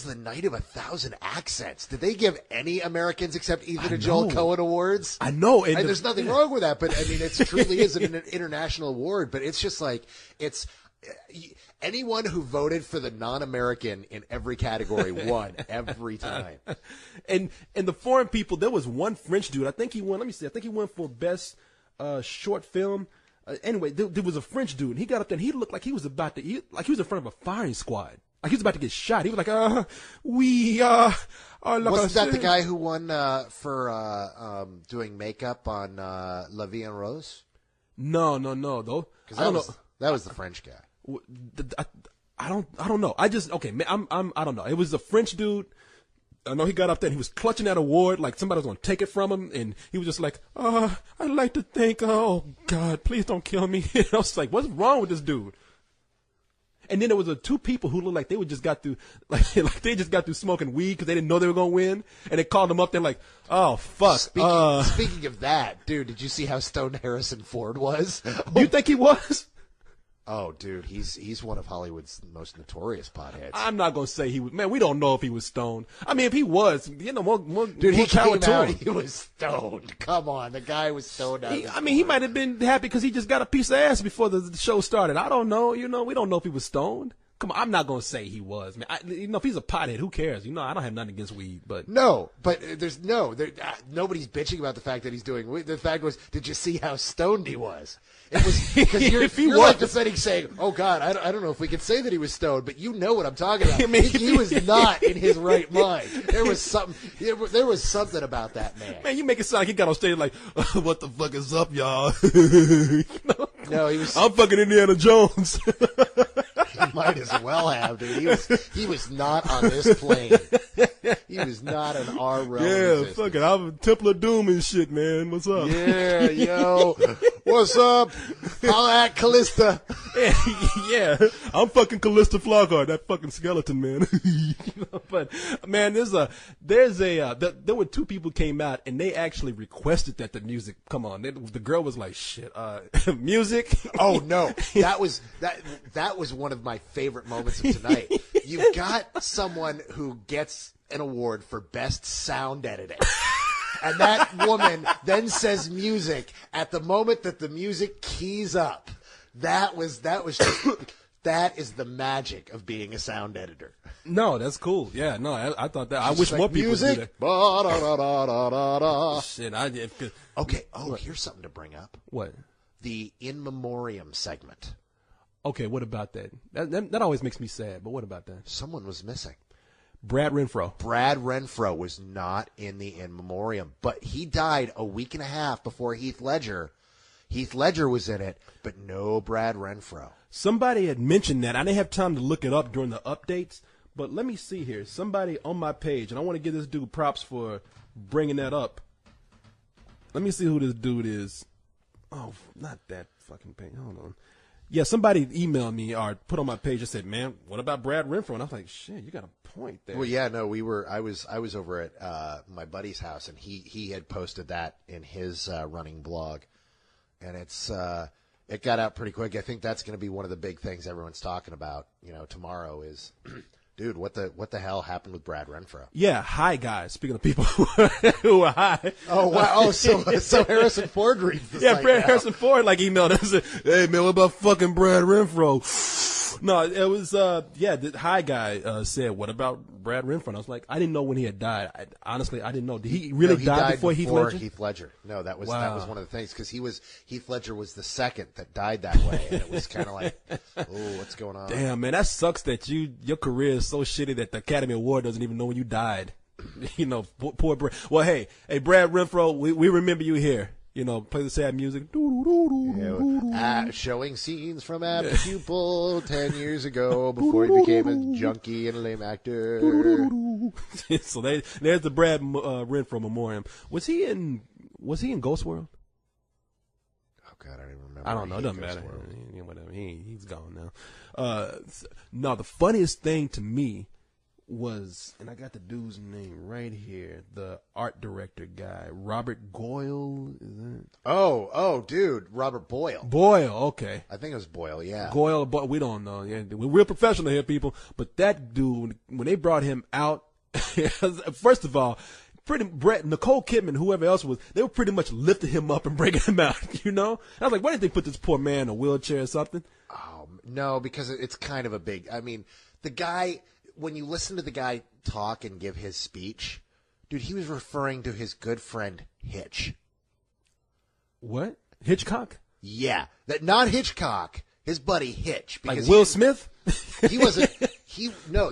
the night of 1,000 accents. Did they give any Americans except Ethan and Joel Coen awards? I know. And there's nothing wrong with that, but I mean, it truly is an international award, but it's just like, anyone who voted for the non-American in every category won every time. And the foreign people, there was one French dude. I think he won. Let me see. I think he won for best short film. Anyway, there was a French dude. And he got up there and he looked like he was about to eat, like he was in front of a firing squad. Like he was about to get shot. He was like, we are. Wasn't that the guy who won for doing makeup on La Vie en Rose? No, though. I don't know. That was the French guy. I don't know. I don't know. It was a French dude. I know he got up there and he was clutching that award like somebody was going to take it from him, and he was just like, I'd like to thank, oh God, please don't kill me. And I was like, what's wrong with this dude? And then there was two people who looked like they just got through, like they just got through smoking weed because they didn't know they were going to win, and they called them up there like, oh fuck. Speaking of that, dude, did you see how stoned Harrison Ford was? You think he was? Oh, dude, he's one of Hollywood's most notorious potheads. I'm not gonna say he was. Man, we don't know if he was stoned. I mean, if he was, more dude, he came out. He was stoned. Come on, the guy was stoned out. He might have been happy because he just got a piece of ass before the show started. I don't know. We don't know if he was stoned. Come on, I'm not gonna say he was. Man, if he's a pothead, who cares? I don't have nothing against weed, but nobody's bitching about the fact that he's doing weed. The fact was, did you see how stoned he was? It was because you're like defending, saying, "Oh God, I don't know if we can say that he was stoned," but you know what I'm talking about. I mean, he was not in his right mind. There was something. There was something about that man. Man, you make it sound like he got on stage like, "What the fuck is up, y'all?" No, he was. I'm fucking Indiana Jones. He might as well have, dude. He was not on this plane. He was not an R realm. Yeah, fuck it. I'm a Temple of Doom and shit, man. What's up? Yeah, yo. What's up? Holla at Callista. Yeah, I'm fucking Callista Flockhart, that fucking skeleton, man. But man, there were two people came out and they actually requested that the music come on. The girl was like, "Shit, music." Oh no, that was one of my favorite moments of tonight. You've got someone who gets an award for best sound editing. And that woman then says music at the moment that the music keys up. That is the magic of being a sound editor. No, that's cool. Yeah, no, I thought that. I wish more people music. Did that. Shit, okay. Oh, here's something to bring up. What? The in memoriam segment. Okay, what about that? That always makes me sad. But what about that? Someone was missing. Brad Renfro. Brad Renfro was not in the in memoriam, but he died a week and a half before Heath Ledger. Heath Ledger was in it, but no Brad Renfro. Somebody had mentioned that. I didn't have time to look it up during the updates, but let me see here. Somebody on my page, and I want to give this dude props for bringing that up. Let me see who this dude is. Oh, not that fucking page. Hold on. Yeah, somebody emailed me or put on my page and said, "Man, what about Brad Renfro?" And I was like, "Shit, you got a point there." Well, yeah, no, I was over at my buddy's house, and he had posted that in his running blog, and it got out pretty quick. I think that's going to be one of the big things everyone's talking about. Tomorrow is, dude, what the hell happened with Brad Renfro? Yeah, hi guys. Speaking of people who are high. Oh wow! Oh, so Harrison Ford reads this. Yeah, Harrison Ford emailed us and said, "Hey man, what about fucking Brad Renfro?" No, it was the hi guy said, "What about Brad Renfro?" And I was like, I didn't know when he had died. Honestly, I didn't know. Did he really die before Heath Ledger? Heath Ledger. No, that was one of the things because Heath Ledger was the second that died that way, and it was kind of like, oh, what's going on? Damn, man, that sucks that your career is so shitty that the Academy Award doesn't even know when you died. Poor Brad. Well, hey, Brad Renfro, we remember you here. Play the sad music. Showing scenes from Ab's Pupil 10 years ago before he became a junkie and a lame actor. So there's the Brad Renfro memoriam. Was he in Ghost World? Oh God, I don't even remember. I don't know. It doesn't matter. Whatever. He's gone now. No, the funniest thing to me was, and I got the dude's name right here, the art director guy, Robert Goyle. Is that? Oh, dude, Robert Boyle. Boyle, okay. I think it was Boyle, yeah. Goyle, but we don't know. Yeah, we're real professional here, people. But that dude, when they brought him out, first of all, Nicole Kidman, whoever else was, they were pretty much lifting him up and breaking him out. I was like, why didn't they put this poor man in a wheelchair or something? Oh no, because it's kind of a big. I mean, the guy. When you listen to the guy talk and give his speech, dude, he was referring to his good friend Hitch. What? Hitchcock? Yeah, not Hitchcock. His buddy Hitch. Because like Will Smith? He wasn't.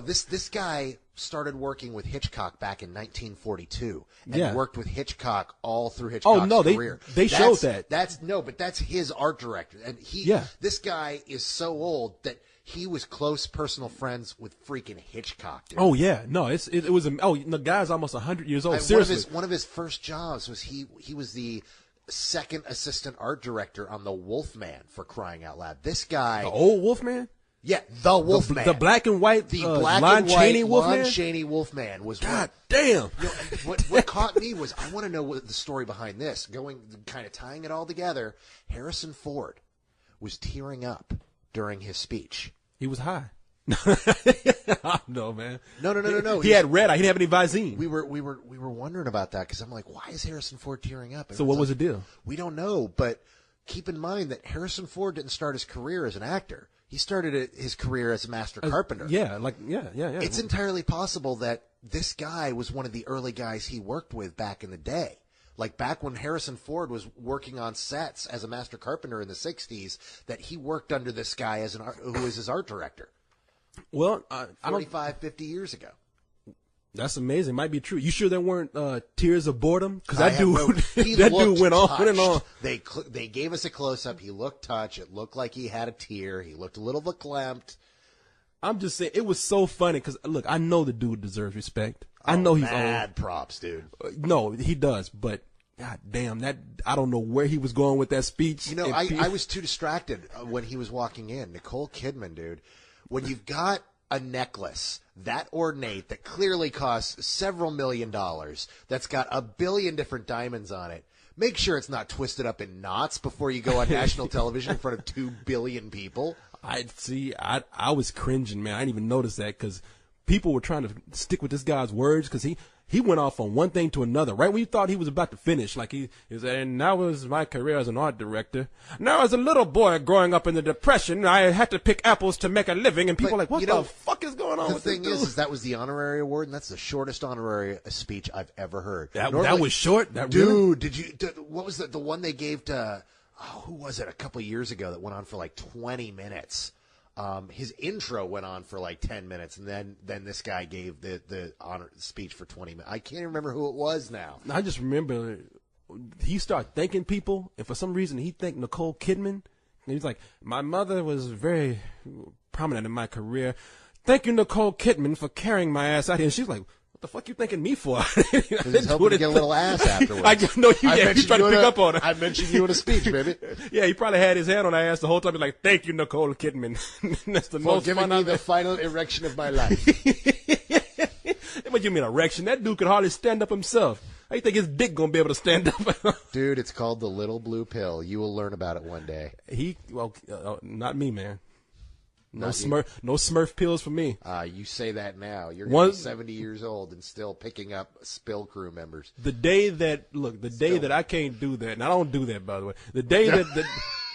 This guy started working with Hitchcock back in 1942 and worked with Hitchcock all through Hitchcock's career. They showed that. But that's his art director, and this guy is so old that. He was close personal friends with freaking Hitchcock, dude. Oh yeah, no, it was the guy's almost 100 years old. Seriously, one of his first jobs was he was the second assistant art director on the Wolfman, for crying out loud. This guy, the old Wolfman. Yeah, the Wolfman, the black and white, Lon Chaney Wolfman. Lon Chaney Wolfman was. God damn! What caught me was I want to know what the story behind this. Kind of tying it all together. Harrison Ford was tearing up during his speech. He was high. No, man. No. He had red eye. He didn't have any Visine. We were wondering about that because I'm like, why is Harrison Ford tearing up? And so what was the deal? We don't know, but keep in mind that Harrison Ford didn't start his career as an actor. He started his career as a master carpenter. Yeah. It's entirely possible that this guy was one of the early guys he worked with back in the day. Like back when Harrison Ford was working on sets as a master carpenter in the 60s, that he worked under this guy who was his art director. Well, 50 years ago. That's amazing. Might be true. You sure there weren't tears of boredom? Because that dude went on and on. They gave us a close-up. He looked touched. It looked like he had a tear. He looked a little verklempt. I'm just saying, it was so funny because, look, I know the dude deserves respect. I know he's mad props, dude. No, he does, but god damn, I don't know where he was going with that speech. I was too distracted when he was walking in. Nicole Kidman, dude. When you've got a necklace that ornate that clearly costs several $1 million, that's got 1 billion different diamonds on it, make sure it's not twisted up in knots before you go on national television in front of 2 billion people. I was cringing, man. I didn't even notice that because people were trying to stick with this guy's words because he went off on one thing to another. Right when you thought he was about to finish, like he was saying, and that was my career as an art director. Now, as a little boy growing up in the Depression, I had to pick apples to make a living, and people were like, what the fuck is going on with this dude? The thing is that was the honorary award, and that's the shortest honorary speech I've ever heard. That was short? Dude, what was the one they gave to, who was it, a couple of years ago that went on for like 20 minutes? His intro went on for like 10 minutes, and then this guy gave the honor speech for 20 minutes. I can't even remember who it was now. I just remember he started thanking people, and for some reason he thanked Nicole Kidman. And he's like, my mother was very prominent in my career. Thank you, Nicole Kidman, for carrying my ass out here. And she's like, what The fuck you thanking me for? Because he's hoping to get a little ass afterwards. I know you. Yeah, he's trying to pick up on it. I mentioned you in a speech, baby. Yeah, he probably had his hand on her ass the whole time. He's like, "Thank you, Nicole Kidman." That's the most giving fun me I've the final erection of my life. What you mean erection? That dude could hardly stand up himself. How you think his dick gonna be able to stand up? Dude, it's called the little blue pill. You will learn about it one day. Not me, man. No Smurf pills for me. You say that now. You're going to be 70 years old and still picking up Spill Crew members. The day that I can't do that, and I don't do that, by the way. The day that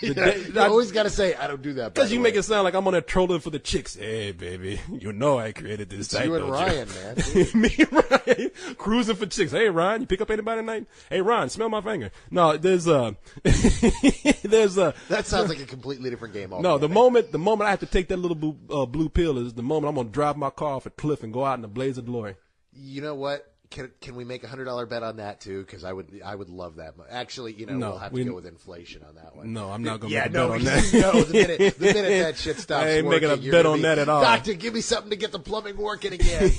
you always got to say, I don't do that. Because you make it sound like I'm on there trolling for the chicks. Hey, baby, you know I created this site. You and Ryan, man. Me and Ryan cruising for chicks. Hey, Ryan, you pick up anybody tonight? Hey, Ryan, smell my finger. No, there's That sounds like a completely different game. No, the moment I have to take that little blue pill is the moment I'm gonna drive my car off a cliff and go out in a blaze of glory. You know what? Can we make $100 bet on that too? Because I would love that. Actually, we'll have to go with inflation on that one. No, I'm not going to make a bet on that. No, the minute that shit stops I ain't working, making a bet on that at all. Doctor, give me something to get the plumbing working again.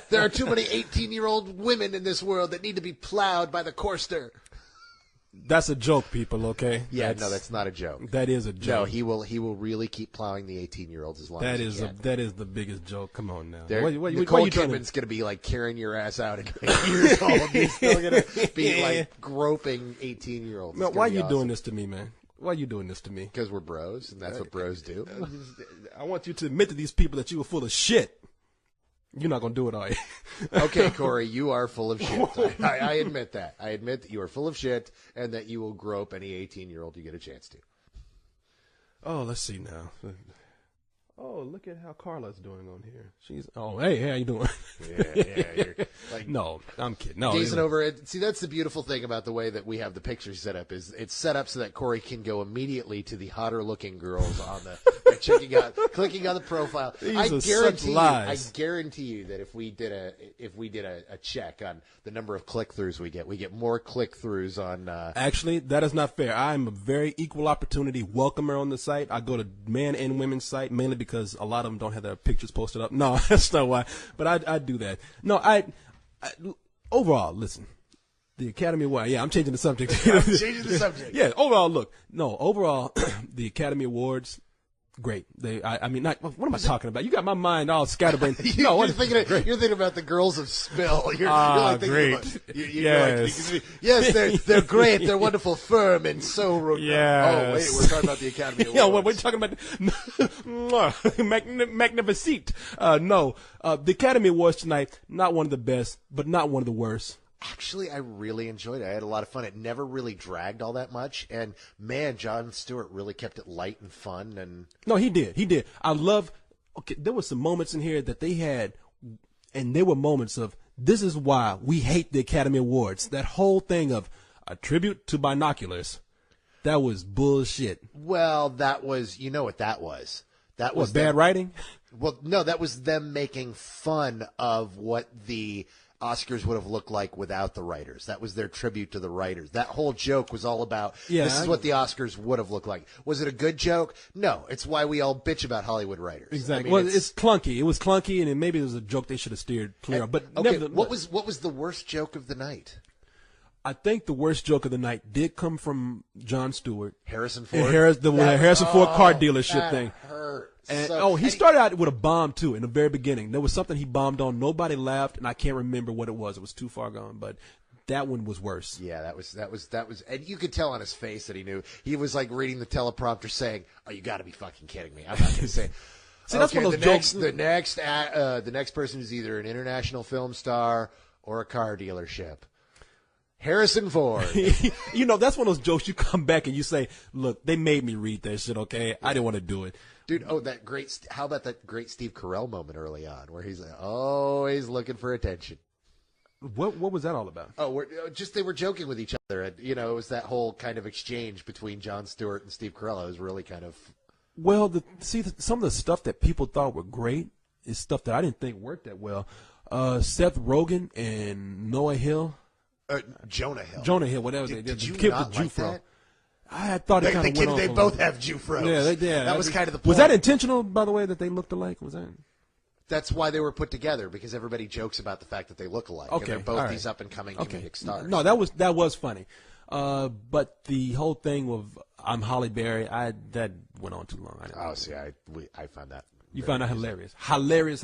There are too many 18-year-old women in this world that need to be plowed by the courster. That's a joke, people. Okay. Yeah, that's not a joke. That is a joke. No, he will really keep plowing the 18-year-olds as long as he can. That is the biggest joke. Come on now. Nicole Kidman's going to be like carrying your ass out at 8 years old. He's still going to be like groping 18-year-olds. Man, why are you doing this to me, man? Why are you doing this to me? Because we're bros, and that's what bros do. I want you to admit to these people that you were full of shit. You're not going to do it, are you? Okay, Korey, you are full of shit. I admit that. I admit that you are full of shit and that you will grope any 18-year-old you get a chance to. Oh, let's see now. Oh, look at how Carla's doing on here. Hey, how you doing? You're like, no, I'm kidding. No, gazing over it. See, that's the beautiful thing about the way that we have the picture set up is it's set up so that Korey can go immediately to the hotter looking girls on the clicking on the profile. I guarantee you that if we did a check on the number of click-throughs we get more click-throughs on. Actually, that is not fair. I'm a very equal opportunity welcomer on the site. I go to man and women's site mainly because a lot of them don't have their pictures posted up. No, that's not why. But I do that. No, overall, listen. The Academy Award. Yeah, I'm changing the subject. Changing the subject. Yeah, overall, look. No, overall, the Academy Awards. Great. What am I talking about? You got my mind all scatterbrained. You're thinking about the girls of Spill. You're like great. Yes, they're great. They're wonderful, firm, and so. Yes. Oh wait, we're talking about the Academy Awards. Yeah, we're talking about magnificent. No, the Academy Awards tonight. Not one of the best, but not one of the worst. Actually, I really enjoyed it. I had a lot of fun. It never really dragged all that much. And, man, Jon Stewart really kept it light and fun. And no, he did. There were some moments in here that they had, and they were moments of, this is why we hate the Academy Awards. That whole thing of a tribute to binoculars, that was bullshit. Well, that was, you know what that was. That was bad writing? Well, no, that was them making fun of what the Oscars would have looked like without the writers. That was their tribute to the writers. That whole joke was all about, this is what the Oscars would have looked like. Was it a good joke? No. It's why we all bitch about Hollywood writers. Exactly. It's clunky. It was clunky, and maybe it was a joke they should have steered clear of. But okay, what was the worst joke of the night? I think the worst joke of the night did come from Jon Stewart. Harrison Ford? Harrison Ford car dealership thing. Hurt. And he started out with a bomb too in the very beginning. There was something he bombed on. Nobody laughed, and I can't remember what it was. It was too far gone, but that one was worse. Yeah, that was, and you could tell on his face that he knew. He was like reading the teleprompter, saying, "Oh, you got to be fucking kidding me! I'm not going to say." See, that's one of those jokes. The next person is either an international film star or a car dealership. Harrison Ford. That's one of those jokes you come back and you say, "Look, they made me read that shit. Okay, I didn't want to do it." Dude, how about that great Steve Carell moment early on where he's always looking for attention? What was that all about? Oh, they were joking with each other. And, it was that whole kind of exchange between Jon Stewart and Steve Carell. It was really kind of. Well, some of the stuff that people thought were great is stuff that I didn't think worked that well. Seth Rogen and Noah Hill. Jonah Hill. Jonah Hill, whatever they did. Did you not like that? I thought it kind of went off. They both have Jufros. Yeah, that was kind of the point. Was that intentional, by the way, that they looked alike? Was that? That's why they were put together, because everybody jokes about the fact that they look alike. Okay, And they're both all right. these up-and-coming comedic stars. No, that was funny. But the whole thing of I'm Holly Berry, that went on too long. I found that. You found that hilarious. Hilarious.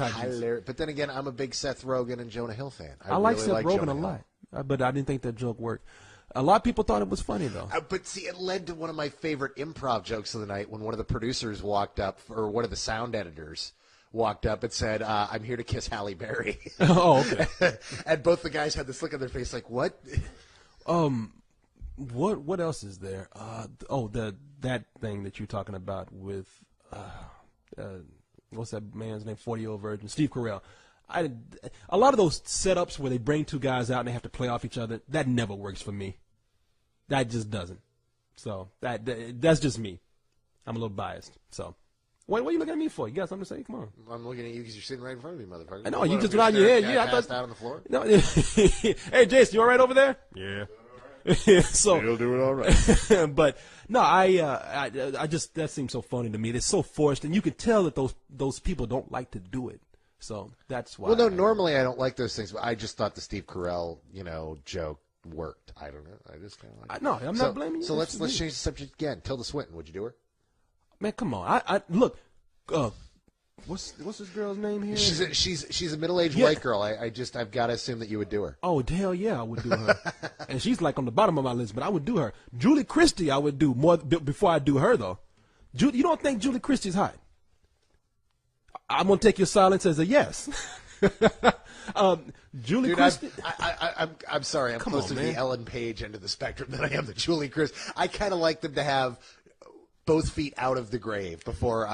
But then again, I'm a big Seth Rogen and Jonah Hill fan. I like really Seth Rogen Jonah a Hill. lot, but I didn't think that joke worked. A lot of people thought it was funny, though. But see, it led to one of my favorite improv jokes of the night when one of the producers walked up, or one of the sound editors walked up and said, I'm here to kiss Halle Berry. Oh, okay. And both the guys had this look on their face like, what? What else is there? That thing that you're talking about with what's that man's name? 40-year-old virgin, Steve Carell. A lot of those setups where they bring two guys out and they have to play off each other, that never works for me. That just doesn't. So that's just me. I'm a little biased. So what are you looking at me for? You got something to say? Come on. I'm looking at you because you're sitting right in front of me, motherfucker. I know you just nodding your head. Yeah, I thought out on the floor. No. Hey, Jason, you all right over there? Yeah. So you'll do it all right. But no, I just that seems so funny to me. It's so forced, and you can tell that those people don't like to do it. So that's why. Well, no, normally I don't like those things, but I just thought the Steve Carell, joke worked. I don't know. I just kind of like. No, I'm not blaming you. So let's change the subject again. Tilda Swinton, would you do her? Man, come on. I look. What's this girl's name here? She's a middle-aged white girl. I've got to assume that you would do her. Oh, hell yeah, I would do her. And she's like on the bottom of my list, but I would do her. Julie Christie, I would do more before I do her though. You don't think Julie Christie's hot? I'm gonna take your silence as a yes. Julie Christie. I'm sorry. I'm closer to the Ellen Page end of the spectrum than I am the Julie Christie. I kind of like them to have both feet out of the grave before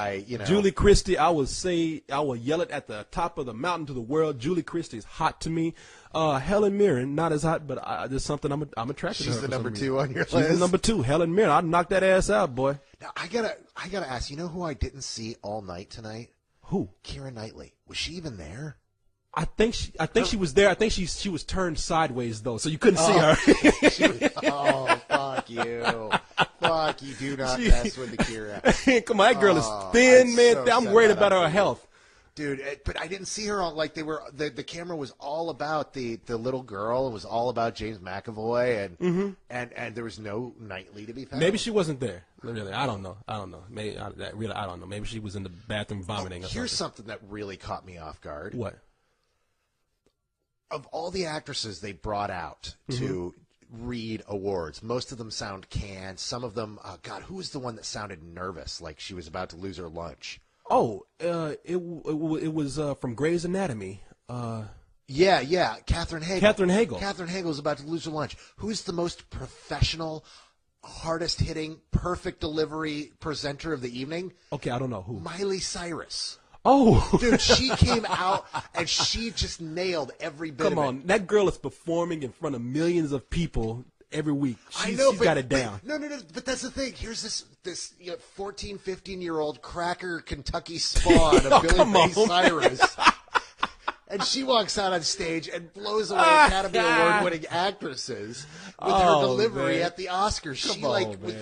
Julie Christie, I will yell it at the top of the mountain to the world. Julie Christie is hot to me. Helen Mirren, not as hot, but there's something I'm attracted to her. She's the number 2 on your list. She's the number 2. Helen Mirren, I'd knock that ass out, boy. Now I gotta ask. You know who I didn't see all night tonight? Who? Keira Knightley. Was she even there? I think she was there. I think she was turned sideways though, so you couldn't see her. Oh, fuck you. Fuck, you do not mess with the Keira. Come on, that girl is thin, man. I'm worried about her health. Dude, but I didn't see her on, like, the camera was all about the little girl. It was all about James McAvoy, and there was no Knightley to be found. Maybe she wasn't there. Really, I don't know. Maybe I don't know. Maybe she was in the bathroom vomiting or something. Here's something that really caught me off guard. What? Of all the actresses they brought out to read awards, most of them sound canned. Some of them, who was the one that sounded nervous, like she was about to lose her lunch? Oh, it was from Grey's Anatomy. Yeah, Katherine Hagel. Katherine Hagel was about to lose her lunch. Who's the most professional, hardest-hitting, perfect delivery presenter of the evening? Okay, I don't know who. Miley Cyrus. Oh, dude, she came out and she just nailed every bit of it. Come on, that girl is performing in front of millions of people every week. She's got it down. No, but that's the thing. Here's this 14, 15-year-old cracker Kentucky spawn of Billy Ray Cyrus. And she walks out on stage and blows away Academy Award-winning actresses with her delivery at the Oscars. She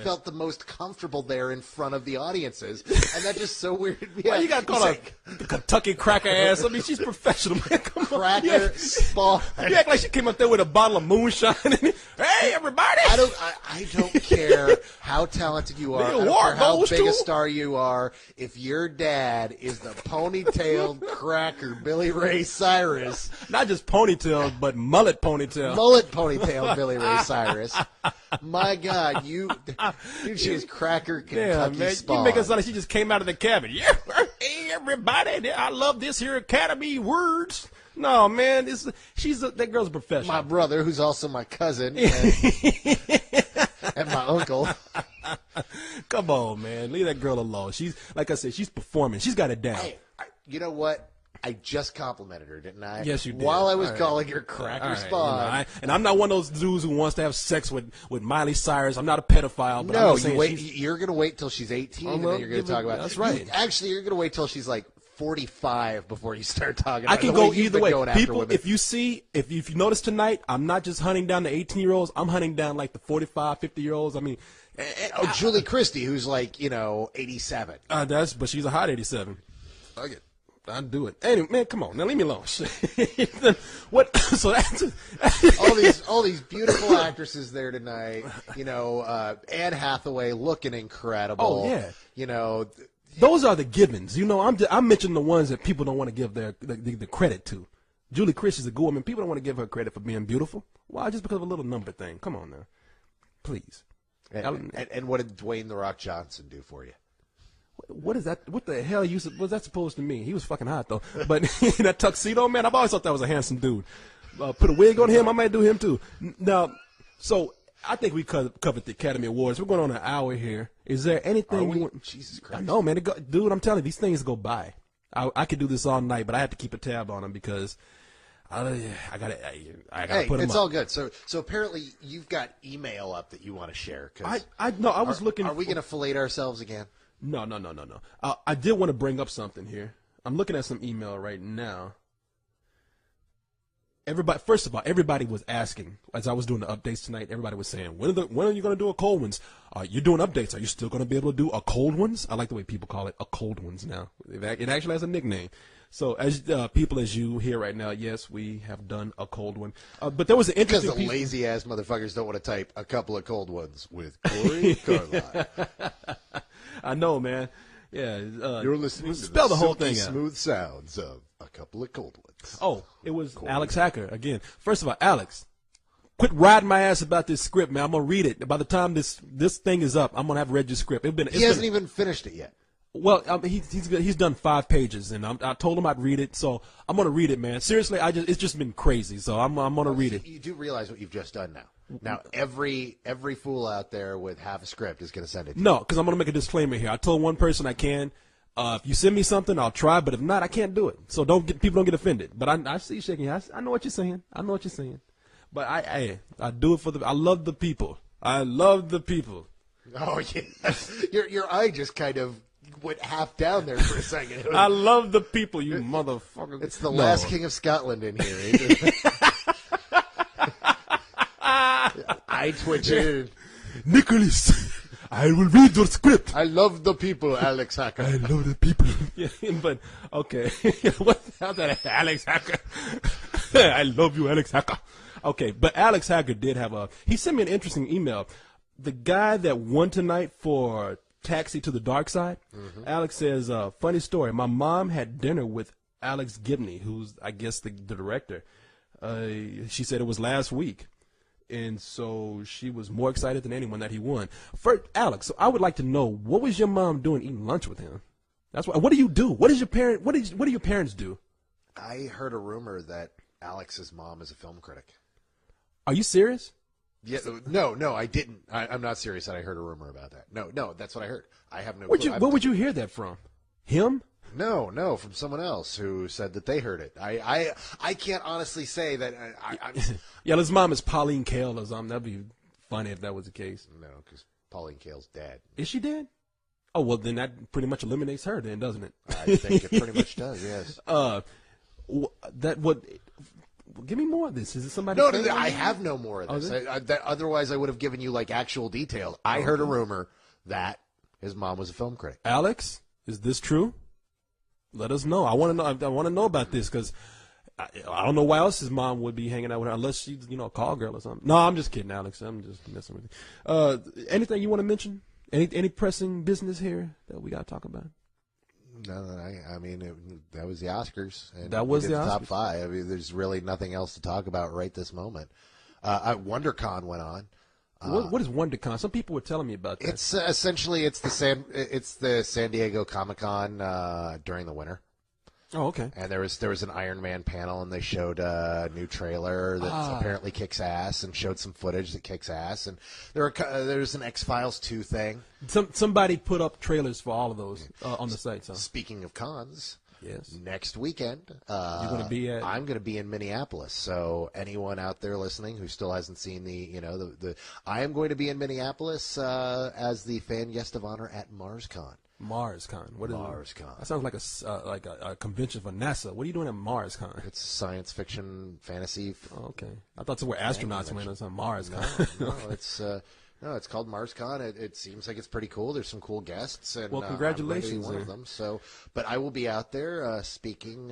felt the most comfortable there in front of the audiences, and that just so weird. Why you gotta call her the Kentucky cracker ass? I mean, she's professional. Man. Come on. Cracker spawn. You act like she came up there with a bottle of moonshine. Hey, everybody! I don't care how talented you are. I don't care how big a star you are. If your dad is the ponytailed cracker Billy Ray Cyrus. Not just ponytail, but mullet ponytail. Mullet ponytail Billy Ray Cyrus. My God, she is cracker Kentucky spawn. You make it sound like she just came out of the cabin. Yeah, hey everybody, I love this here Academy words. No, man, that girl's a professional. My brother, who's also my cousin, and my uncle. Come on, man, leave that girl alone. She's, like I said, she's performing. She's got it down. Hey, you know what? I just complimented her, didn't I? Yes, you did. While I was calling her cracker spawn. And I'm not one of those dudes who wants to have sex with Miley Cyrus. I'm not a pedophile. But no, I'm just you're going to wait till she's 18, and then you're going to talk about it. That's right. Actually, you're going to wait till she's like 45 before you start talking about it. I can go either way. People, if you notice tonight, I'm not just hunting down the 18-year-olds. I'm hunting down like the 45, 50-year-olds. I mean, Julie Christie, who's like, 87. But she's a hot 87. Fuck it. I'd do it. Anyway, man, come on. Now leave me alone. What? So that's all these beautiful actresses there tonight. Anne Hathaway looking incredible. Oh, yeah. Those are the givens. I'm mentioning the ones that people don't want to give the credit to. Julie Christ is a good woman. People don't want to give her credit for being beautiful. Why? Just because of a little number thing. Come on now. Please. And what did Dwayne The Rock Johnson do for you? What is that? What the hell was that supposed to mean? He was fucking hot, though. But that tuxedo, man, I've always thought that was a handsome dude. Put a wig on him, I might do him, too. Now, so I think we covered the Academy Awards. We're going on an hour here. Is there anything you want? Jesus Christ. I know, man. Dude, I'm telling you, these things go by. I could do this all night, but I have to keep a tab on them because I got to put them up. It's all good. So apparently you've got email up that you want to share. I was looking. Are we going to fillet ourselves again? No. I did want to bring up something here. I'm looking at some email right now. First of all, everybody was asking as I was doing the updates tonight. Everybody was saying, "When are you going to do a cold ones? You're doing updates. Are you still going to be able to do a cold ones?" I like the way people call it a cold ones now. It actually has a nickname. So as people as you hear right now, yes, we have done a cold one. But there was an interesting because the lazy ass motherfuckers don't want to type a couple of cold ones with Korey Carlyle. I know, man. Yeah, you're listening to spell the whole thing out. Smooth sounds of a couple of cold ones. Oh, it was Korey. Alex Hacker again. First of all, Alex, quit riding my ass about this script, man. I'm gonna read it. By the time this thing is up, I'm gonna have read your script. He hasn't even finished it yet. Well, he's done 5 pages, and I told him I'd read it, so I'm gonna read it, man. Seriously, it's just been crazy, so I'm gonna read it. You do realize what you've just done now. Now every fool out there with half a script is gonna send it to you. No, because I'm gonna make a disclaimer here. I told one person I can. If you send me something, I'll try, but if not, I can't do it. So people don't get offended. But I see you shaking. I know what you're saying. But I do it for I love the people. I love the people. Oh yeah, your eye just kind of went half down there for a second. I love the people, you motherfucker. It's the last king of Scotland in here. Eye twitching. Nicholas, I will read your script. I love the people, Alex Hacker. I love the people. Yeah, but okay. What the hell is that, Alex Hacker? I love you, Alex Hacker. Okay, but Alex Hacker did he sent me an interesting email. The guy that won tonight for Taxi to the Dark Side, Alex says, funny story. My mom had dinner with Alex Gibney, who's, I guess, the director. She said it was last week. And so she was more excited than anyone that he won. First, Alex, so I would like to know, what was your mom doing eating lunch with him? That's what do you do? What do your parents do? I heard a rumor that Alex's mom is a film critic. Are you serious? Yeah, no, I didn't. I'm not serious that I heard a rumor about that. No, that's what I heard. I have no clue. Where would you hear that from? Him? No, from someone else who said that they heard it. I can't honestly say that. Yeah, his mom is Pauline Kael or something. That'd be funny if that was the case. No, because Pauline Kael's dead. Is she dead? Oh, well, then that pretty much eliminates her then, doesn't it? I think it pretty much does, yes. Give me more of this. Is it somebody? No, I have no more of this. Otherwise, I would have given you like actual details. I heard a rumor that his mom was a film critic. Alex, is this true? Let us know. I want to know. I want to know about this because I don't know why else his mom would be hanging out with her unless she's a call girl or something. No, I'm just kidding, Alex. I'm just messing with you. Anything you want to mention? Any pressing business here that we got to talk about? No, I mean that was the Oscars. And that was the Oscars. Top 5. I mean, there's really nothing else to talk about right this moment. WonderCon went on. What is WonderCon? Some people were telling me about that. It's essentially it's the San Diego Comic-Con during the winter. Oh, okay. And there was an Iron Man panel, and they showed a new trailer that apparently kicks ass, and showed some footage that kicks ass. And there's an X-Files 2 thing. Somebody put up trailers for all of those on the site. So. Speaking of cons, yes, next weekend you're going to be at. I'm going to be in Minneapolis. So anyone out there listening who still hasn't seen I am going to be in Minneapolis as the fan guest of honor at MarsCon. MarsCon. What is MarsCon? That sounds like a convention for NASA. What are you doing at MarsCon? It's science fiction, fantasy. Oh, okay, I thought it were astronauts went or something. MarsCon. No, it's No, it's called MarsCon. It seems like it's pretty cool. There's some cool guests, and well, congratulations, I'm one of them. So, but I will be out there speaking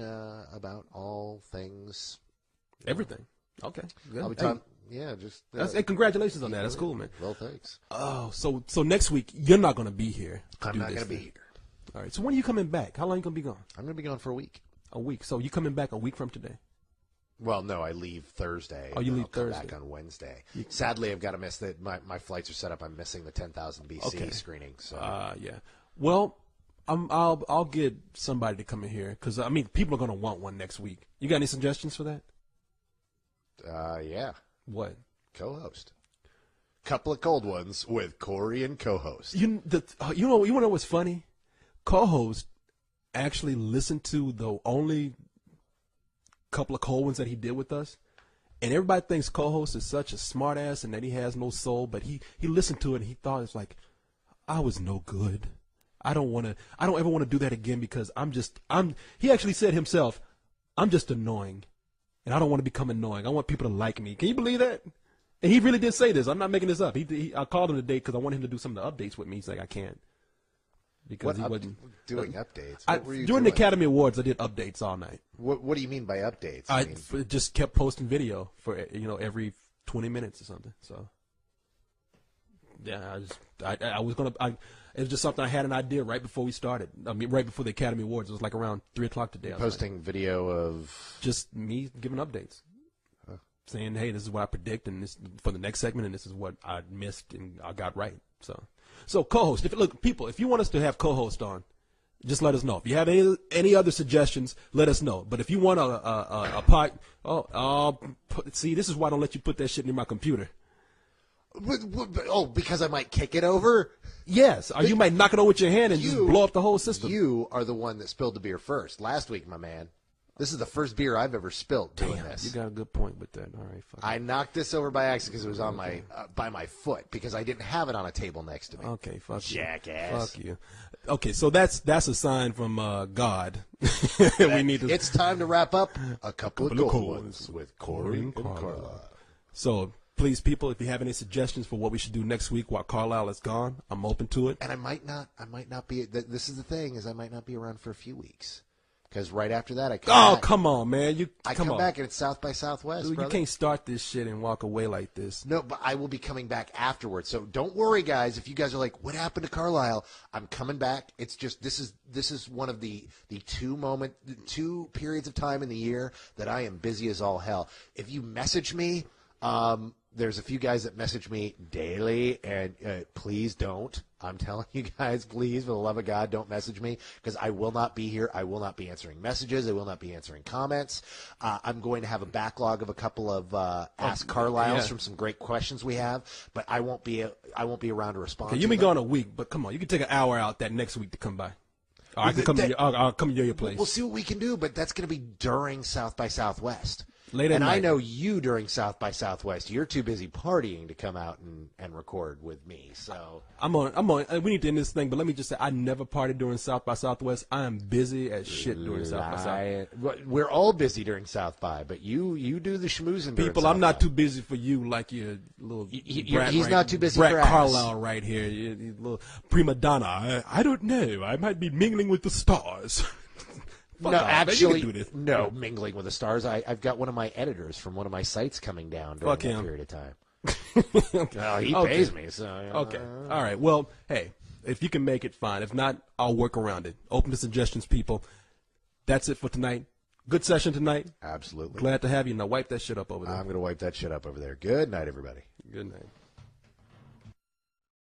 about all things, everything. Okay, good. I'll be talking. Yeah, just hey, congratulations on that. That's cool, man. Well, thanks. Oh, so next week you're not going to be here. I'm not going to be here. All right. So when are you coming back? How long are you going to be gone? I'm going to be gone for a week. A week. So you coming back a week from today? Well, no, I leave Thursday. Oh, you leave I'll come Thursday. back on Wednesday. Sadly, I've got to miss that. My flights are set up. I'm missing the 10,000 BC screening. So yeah. Well, I'll get somebody to come in here because I mean people are going to want one next week. You got any suggestions for that? Yeah. What? Co-host. Couple of cold ones with Korey and co-host. You want to know what's funny? Co-host actually listened to the only couple of cold ones that he did with us, and everybody thinks co-host is such a smart ass and that he has no soul, but he listened to it and he thought it's like, I was no good. I don't ever want to do that again because he actually said himself, I'm just annoying and I don't want to become annoying. I want people to like me. Can you believe that? And he really did say this. I'm not making this up. I called him today because I wanted him to do some of the updates with me. He's like, I can't. Because he wasn't doing updates. During the Academy Awards, I did updates all night. What do you mean by updates? I just kept posting video for every 20 minutes or something. So yeah, it was just something I had an idea right before we started. I mean, right before the Academy Awards. It was like around 3:00 today. Posting video of just me giving updates, saying, "Hey, this is what I predict, and this for the next segment, and this is what I missed and I got right." So co-host. If you want us to have co-host on, just let us know. If you have any other suggestions, let us know. But if you want see, this is why I don't let you put that shit near my computer. Oh, because I might kick it over? Yes, or you might knock it over with your hand and just blow up the whole system. You are the one that spilled the beer first. Last week, my man. This is the first beer I've ever spilled doing this. You got a good point with that. All right, fuck I knocked this over by accident because it was on my by my foot because I didn't have it on a table next to me. Okay, fuck Jackass. you. Fuck you. Okay, so that's a sign from God. We need to. It's time to wrap up a couple of cold ones with Korey and Carlyle. So please, people, if you have any suggestions for what we should do next week while Carlyle is gone, I'm open to it. And I might not be. This is the thing: is I might not be around for a few weeks. Because right after that, I come back. Oh, come on, man. I come back and it's South by Southwest, Dude, brother. You can't start this shit and walk away like this. No, but I will be coming back afterwards. So don't worry, guys. If you guys are like, what happened to Carlyle? I'm coming back. It's just this is one of the two periods of time in the year that I am busy as all hell. If you message me, there's a few guys that message me daily, and please don't. I'm telling you guys, please, for the love of God, don't message me because I will not be here. I will not be answering messages. I will not be answering comments. I'm going to have a backlog of a couple of Ask Carlyles from some great questions we have, but I won't be around to respond. Okay, you'll be gone a week, but come on, you can take an hour out that next week to come by. Or I can come. I'll come to your place. We'll see what we can do, but that's going to be during South by Southwest. Later and night. I know you during South by Southwest. You're too busy partying to come out and record with me. So I'm on. We need to end this thing, but let me just say, I never partied during South by Southwest. I am busy as shit during South by Southwest. We're all busy during South by, but you do the schmoozing. People, I'm not too busy for you, like your little. He's not too busy Brett for Carlyle right here, you little prima donna. I don't know. I might be mingling with the stars. No, actually, no, mingling with the stars. I've got one of my editors from one of my sites coming down during that period of time. Well, he pays me, so. Okay. All right. Well, hey, if you can make it, fine. If not, I'll work around it. Open to suggestions, people. That's it for tonight. Good session tonight. Absolutely. Glad to have you. Now wipe that shit up over there. I'm going to wipe that shit up over there. Good night, everybody. Good night.